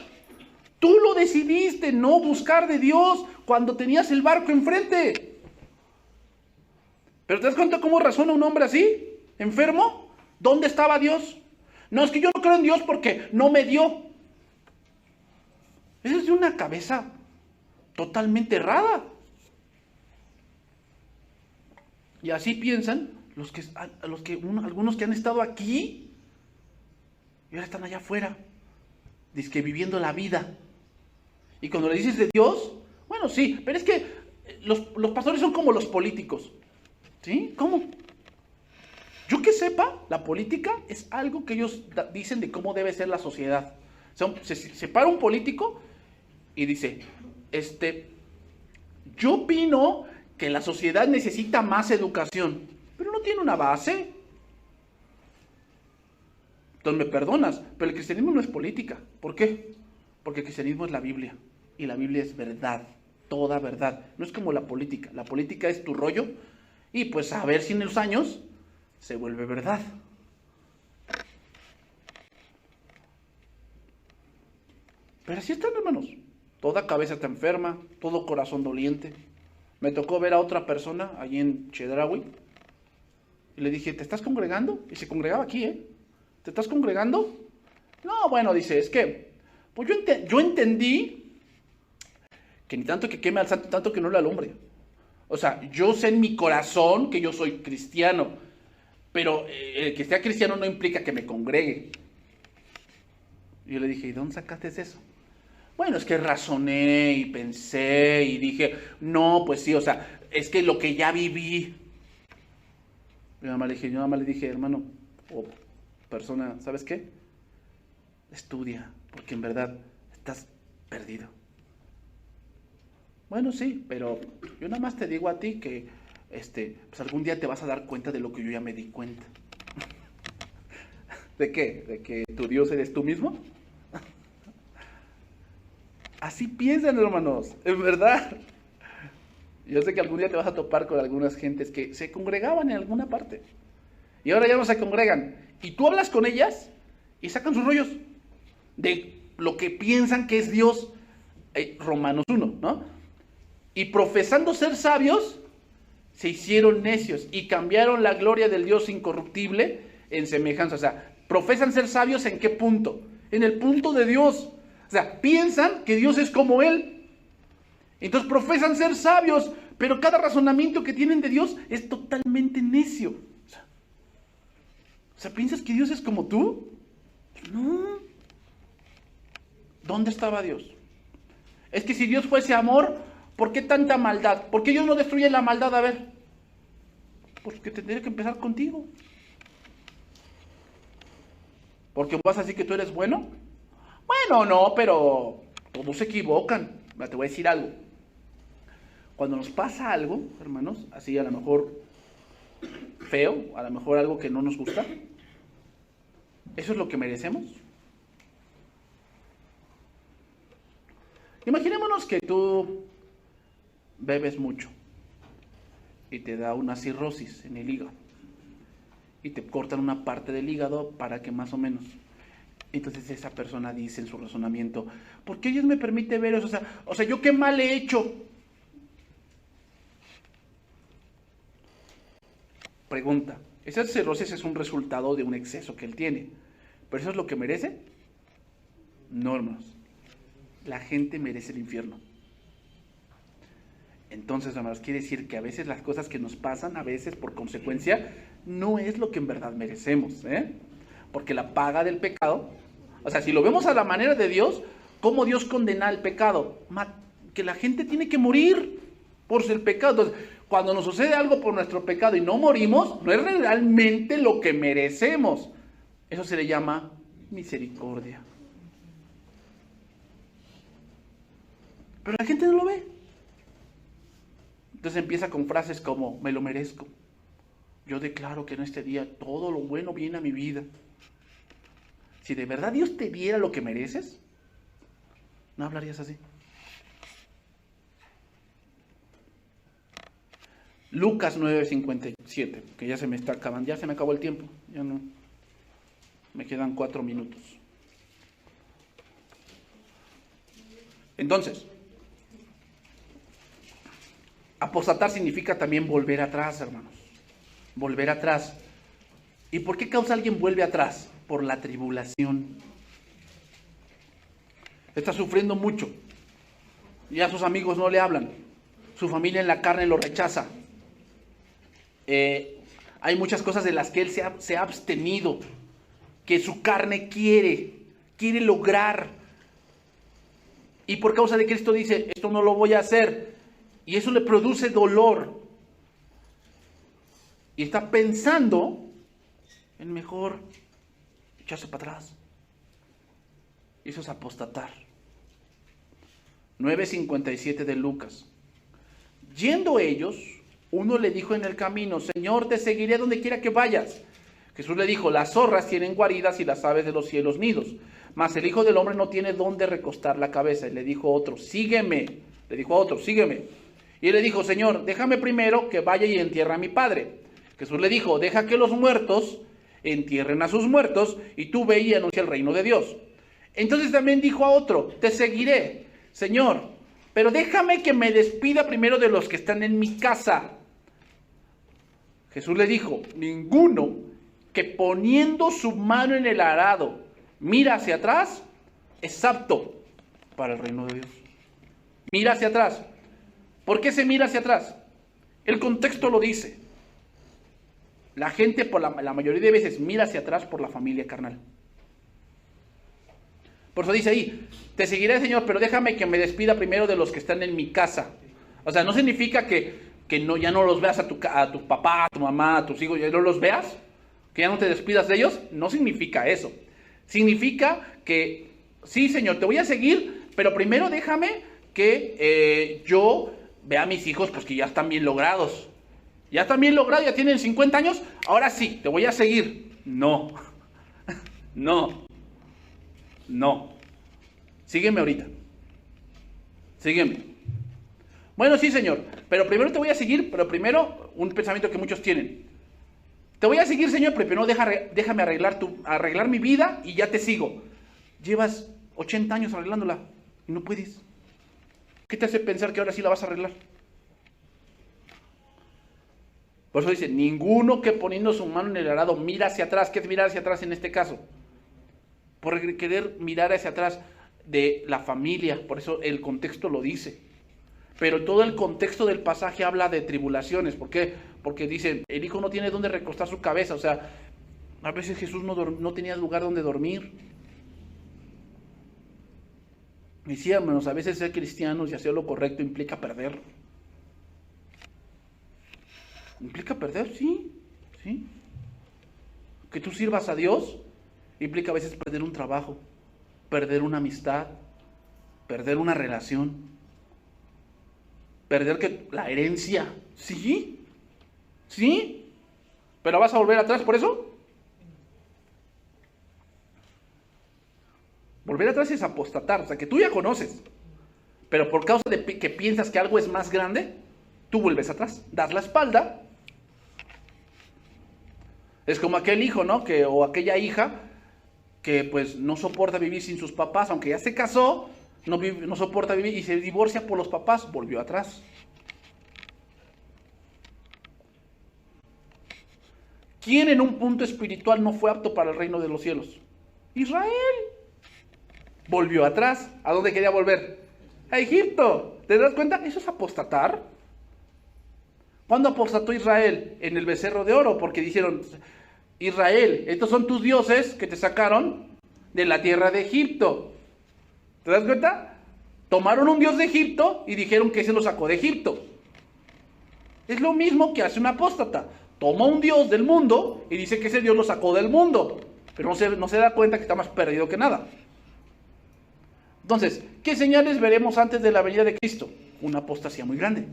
Speaker 1: Tú lo decidiste, no buscar de Dios cuando tenías el barco enfrente. ¿Pero te das cuenta cómo razona un hombre así? ¿Enfermo? ¿Dónde estaba Dios? No, es que yo no creo en Dios porque no me dio. Eso es de una cabeza totalmente errada. Y así piensan algunos que han estado aquí y ahora están allá afuera, dizque viviendo la vida. Y cuando le dices de Dios, bueno, sí, pero es que los pastores son como los políticos. ¿Sí? ¿Cómo? Yo que sepa, la política es algo que ellos dicen de cómo debe ser la sociedad. Se para un político y dice, yo opino que la sociedad necesita más educación, pero no tiene una base. Entonces me perdonas, pero el cristianismo no es política. ¿Por qué? Porque el cristianismo es la Biblia. Y la Biblia es verdad, toda verdad. No es como la política. La política es tu rollo. Y pues a ver si en los años se vuelve verdad. Pero así están, hermanos. Toda cabeza está enferma, todo corazón doliente. Me tocó ver a otra persona allí en Chedraui. Y le dije, ¿te estás congregando? Y se congregaba aquí, ¿eh? ¿Te estás congregando? No, bueno, dice, es que Pues yo entendí que ni tanto que queme al santo, tanto que no lo alumbre. O sea, yo sé en mi corazón que yo soy cristiano, pero el que sea cristiano no implica que me congregue. Y yo le dije, ¿y dónde sacaste eso? Bueno, es que razoné y pensé y dije, no, pues sí, o sea, es que lo que ya viví. Yo nada más le dije, hermano o persona, ¿sabes qué? Estudia, porque en verdad estás perdido. Bueno, sí, pero yo nada más te digo a ti que pues algún día te vas a dar cuenta de lo que yo ya me di cuenta. ¿De qué? ¿De que tu Dios eres tú mismo? Así piensan, hermanos, en verdad. Yo sé que algún día te vas a topar con algunas gentes que se congregaban en alguna parte y ahora ya no se congregan. Y tú hablas con ellas y sacan sus rollos de lo que piensan que es Dios. Romanos 1, ¿no? Y profesando ser sabios, se hicieron necios y cambiaron la gloria del Dios incorruptible en semejanza. O sea, profesan ser sabios ¿en qué punto? En el punto de Dios. O sea, piensan que Dios es como Él. Entonces profesan ser sabios, pero cada razonamiento que tienen de Dios es totalmente necio. O sea, ¿piensas que Dios es como tú? No. ¿Dónde estaba Dios? Es que si Dios fuese amor, ¿por qué tanta maldad? ¿Por qué Dios no destruye la maldad? A ver. Porque tendría que empezar contigo. ¿Porque vas a decir que tú eres bueno? Bueno, no, pero todos se equivocan. Te voy a decir algo. Cuando nos pasa algo, hermanos, así a lo mejor feo, a lo mejor algo que no nos gusta, ¿eso es lo que merecemos? Imaginémonos que tú bebes mucho y te da una cirrosis en el hígado y te cortan una parte del hígado para que más o menos. Entonces esa persona dice en su razonamiento, ¿por qué Dios me permite ver eso? O sea, ¿yo qué mal he hecho? Pregunta, esa cirrosis es un resultado de un exceso que él tiene, ¿pero eso es lo que merece? No, hermanos. La gente merece el infierno. Entonces, hermanos, quiere decir que a veces las cosas que nos pasan, a veces por consecuencia, no es lo que en verdad merecemos, porque la paga del pecado, o sea, si lo vemos a la manera de Dios, ¿cómo Dios condena el pecado? Que la gente tiene que morir por el pecado. Entonces, cuando nos sucede algo por nuestro pecado y no morimos, no es realmente lo que merecemos. Eso se le llama misericordia. Pero la gente no lo ve. Entonces empieza con frases como, me lo merezco. Yo declaro que en este día todo lo bueno viene a mi vida. Si de verdad Dios te diera lo que mereces, no hablarías así. Lucas 9:57, que ya se me está acabando, ya se me acabó el tiempo, ya no, me quedan 4 minutos. Entonces, apostatar significa también volver atrás, hermanos. Volver atrás. ¿Y por qué causa alguien vuelve atrás? Por la tribulación. Está sufriendo mucho. Ya sus amigos no le hablan. Su familia en la carne lo rechaza. Hay muchas cosas de las que él se ha abstenido, que su carne quiere lograr. Y por causa de Cristo dice, esto no lo voy a hacer. Y eso le produce dolor. Y está pensando en mejor echarse para atrás. Y eso es apostatar. 9:57 de Lucas. Yendo ellos, uno le dijo en el camino, Señor, te seguiré donde quiera que vayas. Jesús le dijo, las zorras tienen guaridas y las aves de los cielos nidos, mas el Hijo del Hombre no tiene dónde recostar la cabeza. Y le dijo otro, sígueme. Le dijo a otro, sígueme. Y él le dijo, Señor, déjame primero que vaya y entierre a mi padre. Jesús le dijo, deja que los muertos entierren a sus muertos y tú ve y anuncia el reino de Dios. Entonces también dijo a otro, te seguiré, Señor, pero déjame que me despida primero de los que están en mi casa. Jesús le dijo, ninguno que poniendo su mano en el arado mira hacia atrás es apto para el reino de Dios. Mira hacia atrás. ¿Por qué se mira hacia atrás? El contexto lo dice. La gente, por la mayoría de veces, mira hacia atrás por la familia carnal. Por eso dice ahí, te seguiré, Señor, pero déjame que me despida primero de los que están en mi casa. O sea, no significa que ya no los veas a tu papá, a tu mamá, a tus hijos, ya no los veas, que ya no te despidas de ellos. No significa eso. Significa que, sí, Señor, te voy a seguir, pero primero déjame que yo vea a mis hijos, pues que ya están bien logrados. Ya están bien logrados, ya tienen 50 años, ahora sí, te voy a seguir. No, no. Sígueme ahorita. Sígueme. Bueno, sí, Señor, pero primero te voy a seguir, pero un pensamiento que muchos tienen. Te voy a seguir, Señor, pero primero déjame arreglar mi vida y ya te sigo. Llevas 80 años arreglándola y no puedes. ¿Qué te hace pensar que ahora sí la vas a arreglar? Por eso dice, ninguno que poniendo su mano en el arado mira hacia atrás. ¿Qué es mirar hacia atrás en este caso? Por querer mirar hacia atrás de la familia. Por eso el contexto lo dice. Pero todo el contexto del pasaje habla de tribulaciones. ¿Por qué? Porque dice, el hijo no tiene dónde recostar su cabeza. O sea, a veces Jesús no tenía lugar donde dormir. Y sí, hermanos, a veces ser cristianos y hacer lo correcto implica perder. ¿Implica perder? Sí. Que tú sirvas a Dios implica a veces perder un trabajo, perder una amistad, perder una relación, perder la herencia. Sí. ¿Pero vas a volver atrás por eso? Volver atrás es apostatar, o sea que tú ya conoces, pero por causa de que piensas que algo es más grande, tú vuelves atrás, das la espalda. Es como aquel hijo, ¿no? O aquella hija que pues no soporta vivir sin sus papás, aunque ya se casó, no soporta vivir y se divorcia por los papás, volvió atrás. ¿Quién en un punto espiritual no fue apto para el reino de los cielos? Israel. Volvió atrás. ¿A dónde quería volver? A Egipto. ¿Te das cuenta? Eso es apostatar. ¿Cuándo apostató Israel? En el becerro de oro, porque dijeron, Israel, estos son tus dioses que te sacaron de la tierra de Egipto. ¿Te das cuenta? Tomaron un dios de Egipto y dijeron que ese lo sacó de Egipto. Es lo mismo que hace un apóstata. Toma un dios del mundo y dice que ese dios lo sacó del mundo. Pero no se da cuenta que está más perdido que nada. Entonces, ¿qué señales veremos antes de la venida de Cristo? Una apostasía muy grande.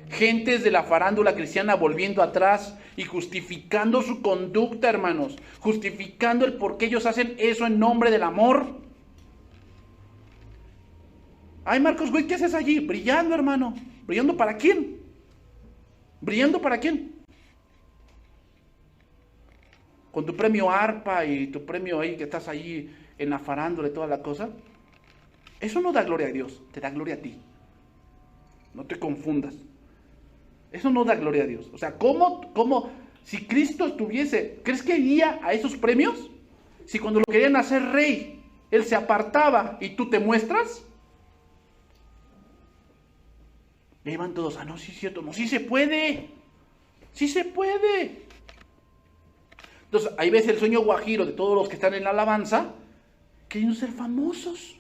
Speaker 1: Gentes de la farándula cristiana volviendo atrás y justificando su conducta, hermanos. Justificando el por qué ellos hacen eso en nombre del amor. Ay, Marcos, güey, ¿qué haces allí? Brillando, hermano. ¿Brillando para quién? ¿Brillando para quién? Con tu premio ARPA y tu premio ahí que estás ahí en la farándula y toda la cosa. Eso no da gloria a Dios, te da gloria a ti. No te confundas. Eso no da gloria a Dios. O sea, ¿cómo si Cristo estuviese, crees que iría a esos premios? Si cuando lo querían hacer rey, Él se apartaba y tú te muestras. Y ahí van todos, no, sí es cierto, no, sí se puede. Sí se puede. Entonces, ahí ves el sueño guajiro de todos los que están en la alabanza, queriendo ser famosos.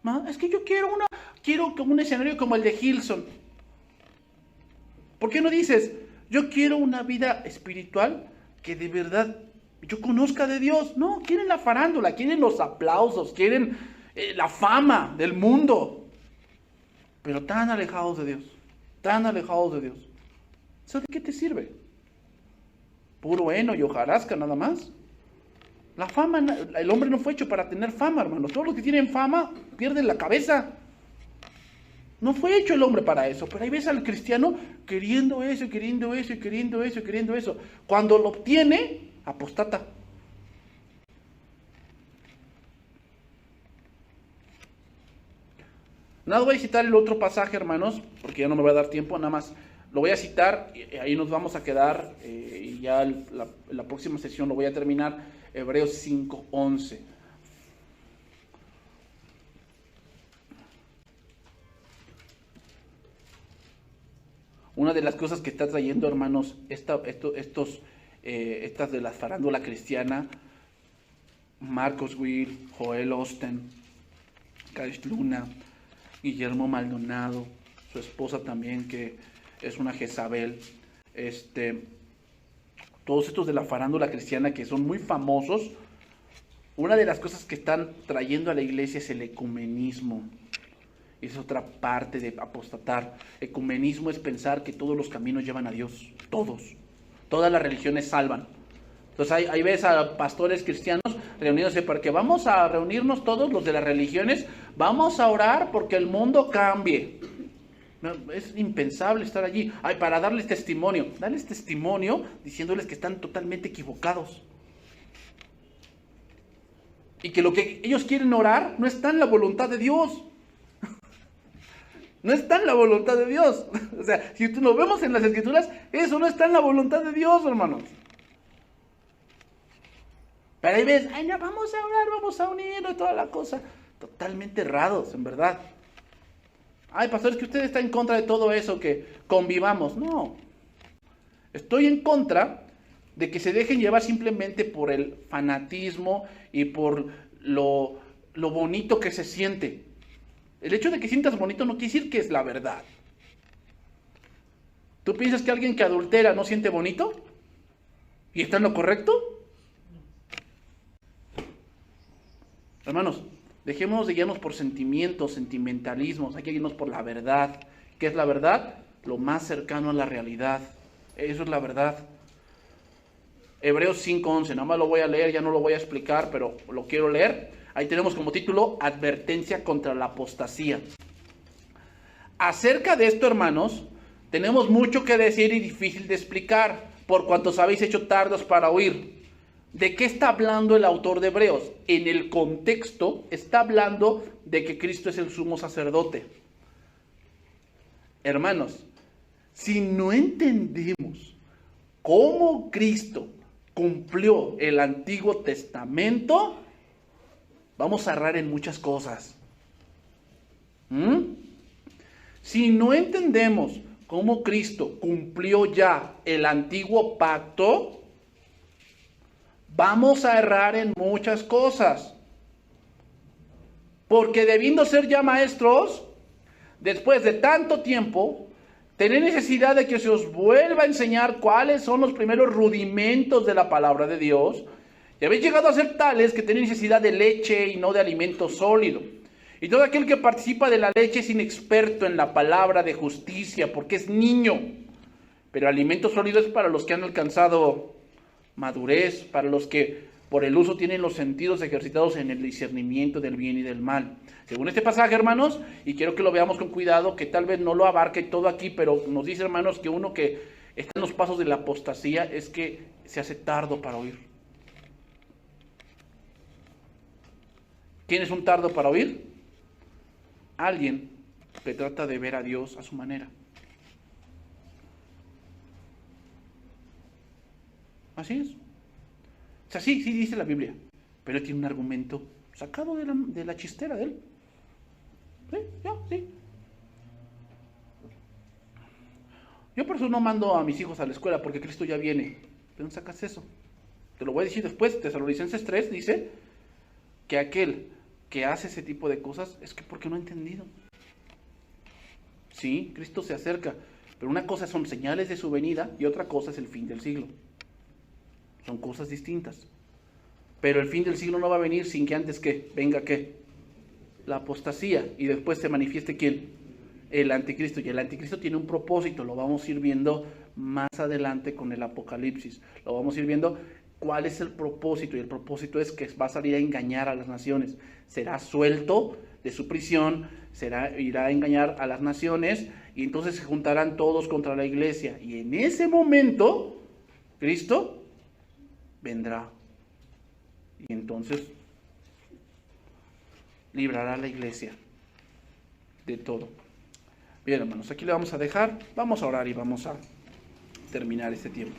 Speaker 1: ¿No? Es que yo quiero un escenario como el de Hillsong. ¿Por qué no dices, yo quiero una vida espiritual que de verdad yo conozca de Dios? No, quieren la farándula, quieren los aplausos, quieren la fama del mundo. Pero tan alejados de Dios, tan alejados de Dios. ¿Eso de qué te sirve? Puro heno y hojarasca nada más. La fama, el hombre no fue hecho para tener fama, hermanos. Todos los que tienen fama pierden la cabeza. No fue hecho el hombre para eso. Pero ahí ves al cristiano queriendo eso, queriendo eso, queriendo eso, queriendo eso. Cuando lo obtiene, apostata. Nada, voy a citar el otro pasaje, hermanos, porque ya no me va a dar tiempo, nada más. Lo voy a citar, y ahí nos vamos a quedar, y ya la próxima sesión lo voy a terminar. Hebreos 5:11. Una de las cosas que está trayendo, hermanos, estas de la farándula cristiana, Marcos Witt, Joel Osteen, Cash Luna, Guillermo Maldonado, su esposa también, que es una Jezabel, todos estos de la farándula cristiana que son muy famosos. Una de las cosas que están trayendo a la iglesia es el ecumenismo. Es otra parte de apostatar. Ecumenismo es pensar que todos los caminos llevan a Dios. Todos. Todas las religiones salvan. Entonces ahí ves a pastores cristianos reuniéndose porque vamos a reunirnos todos los de las religiones. Vamos a orar porque el mundo cambie. No, es impensable estar allí. Ay, para darles testimonio. Darles testimonio diciéndoles que están totalmente equivocados. Y que lo que ellos quieren orar no está en la voluntad de Dios. No está en la voluntad de Dios. O sea, si lo vemos en las Escrituras, eso no está en la voluntad de Dios, hermanos. Pero ahí ves, ay, ya vamos a orar, vamos a unirnos y toda la cosa. Totalmente errados, en verdad. Ay, pastores, que usted está en contra de todo eso, que convivamos. No. Estoy en contra de que se dejen llevar simplemente por el fanatismo y por lo bonito que se siente. El hecho de que sientas bonito no quiere decir que es la verdad. ¿Tú piensas que alguien que adultera no siente bonito? ¿Y está en lo correcto? Hermanos, dejémonos de guiarnos por sentimientos, sentimentalismos. Hay que guiarnos por la verdad. ¿Qué es la verdad? Lo más cercano a la realidad. Eso es la verdad. Hebreos 5:11, nada más lo voy a leer, ya no lo voy a explicar, pero lo quiero leer. Ahí tenemos como título, Advertencia contra la apostasía. Acerca de esto, hermanos, tenemos mucho que decir y difícil de explicar, por cuantos habéis hecho tardos para oír. ¿De qué está hablando el autor de Hebreos? En el contexto está hablando de que Cristo es el sumo sacerdote. Hermanos, si no entendemos cómo Cristo cumplió el Antiguo Testamento, vamos a errar en muchas cosas. Si no entendemos cómo Cristo cumplió ya el Antiguo Pacto, vamos a errar en muchas cosas. Porque debiendo ser ya maestros, después de tanto tiempo, tenéis necesidad de que se os vuelva a enseñar cuáles son los primeros rudimentos de la palabra de Dios. Y habéis llegado a ser tales que tenéis necesidad de leche y no de alimento sólido. Y todo aquel que participa de la leche es inexperto en la palabra de justicia, porque es niño. Pero alimento sólido es para los que han alcanzado madurez, para los que por el uso tienen los sentidos ejercitados en el discernimiento del bien y del mal. Según este pasaje, hermanos, y quiero que lo veamos con cuidado, que tal vez no lo abarque todo aquí, pero nos dice, hermanos, que uno que está en los pasos de la apostasía es que se hace tardo para oír. ¿Quién es un tardo para oír? Alguien que trata de ver a Dios a su manera. Así es. O sea, sí dice la Biblia, pero él tiene un argumento sacado de la chistera de él. Sí. Yo por eso no mando a mis hijos a la escuela, porque Cristo ya viene. ¿De dónde sacas eso? Te lo voy a decir después. Tesalonicenses 3 dice que aquel que hace ese tipo de cosas es que porque no ha entendido. Sí, Cristo se acerca, pero una cosa son señales de su venida y otra cosa es el fin del siglo. Son cosas distintas. Pero el fin del siglo no va a venir sin que antes que venga ¿qué? La apostasía. Y después se manifieste ¿quién? El anticristo. Y el anticristo tiene un propósito. Lo vamos a ir viendo más adelante con el Apocalipsis. Lo vamos a ir viendo cuál es el propósito. Y el propósito es que va a salir a engañar a las naciones. Será suelto de su prisión. Irá a engañar a las naciones. Y entonces se juntarán todos contra la iglesia. Y en ese momento, Cristo vendrá y entonces librará a la iglesia de todo. Bien, hermanos, aquí le vamos a dejar, vamos a orar y vamos a terminar este tiempo.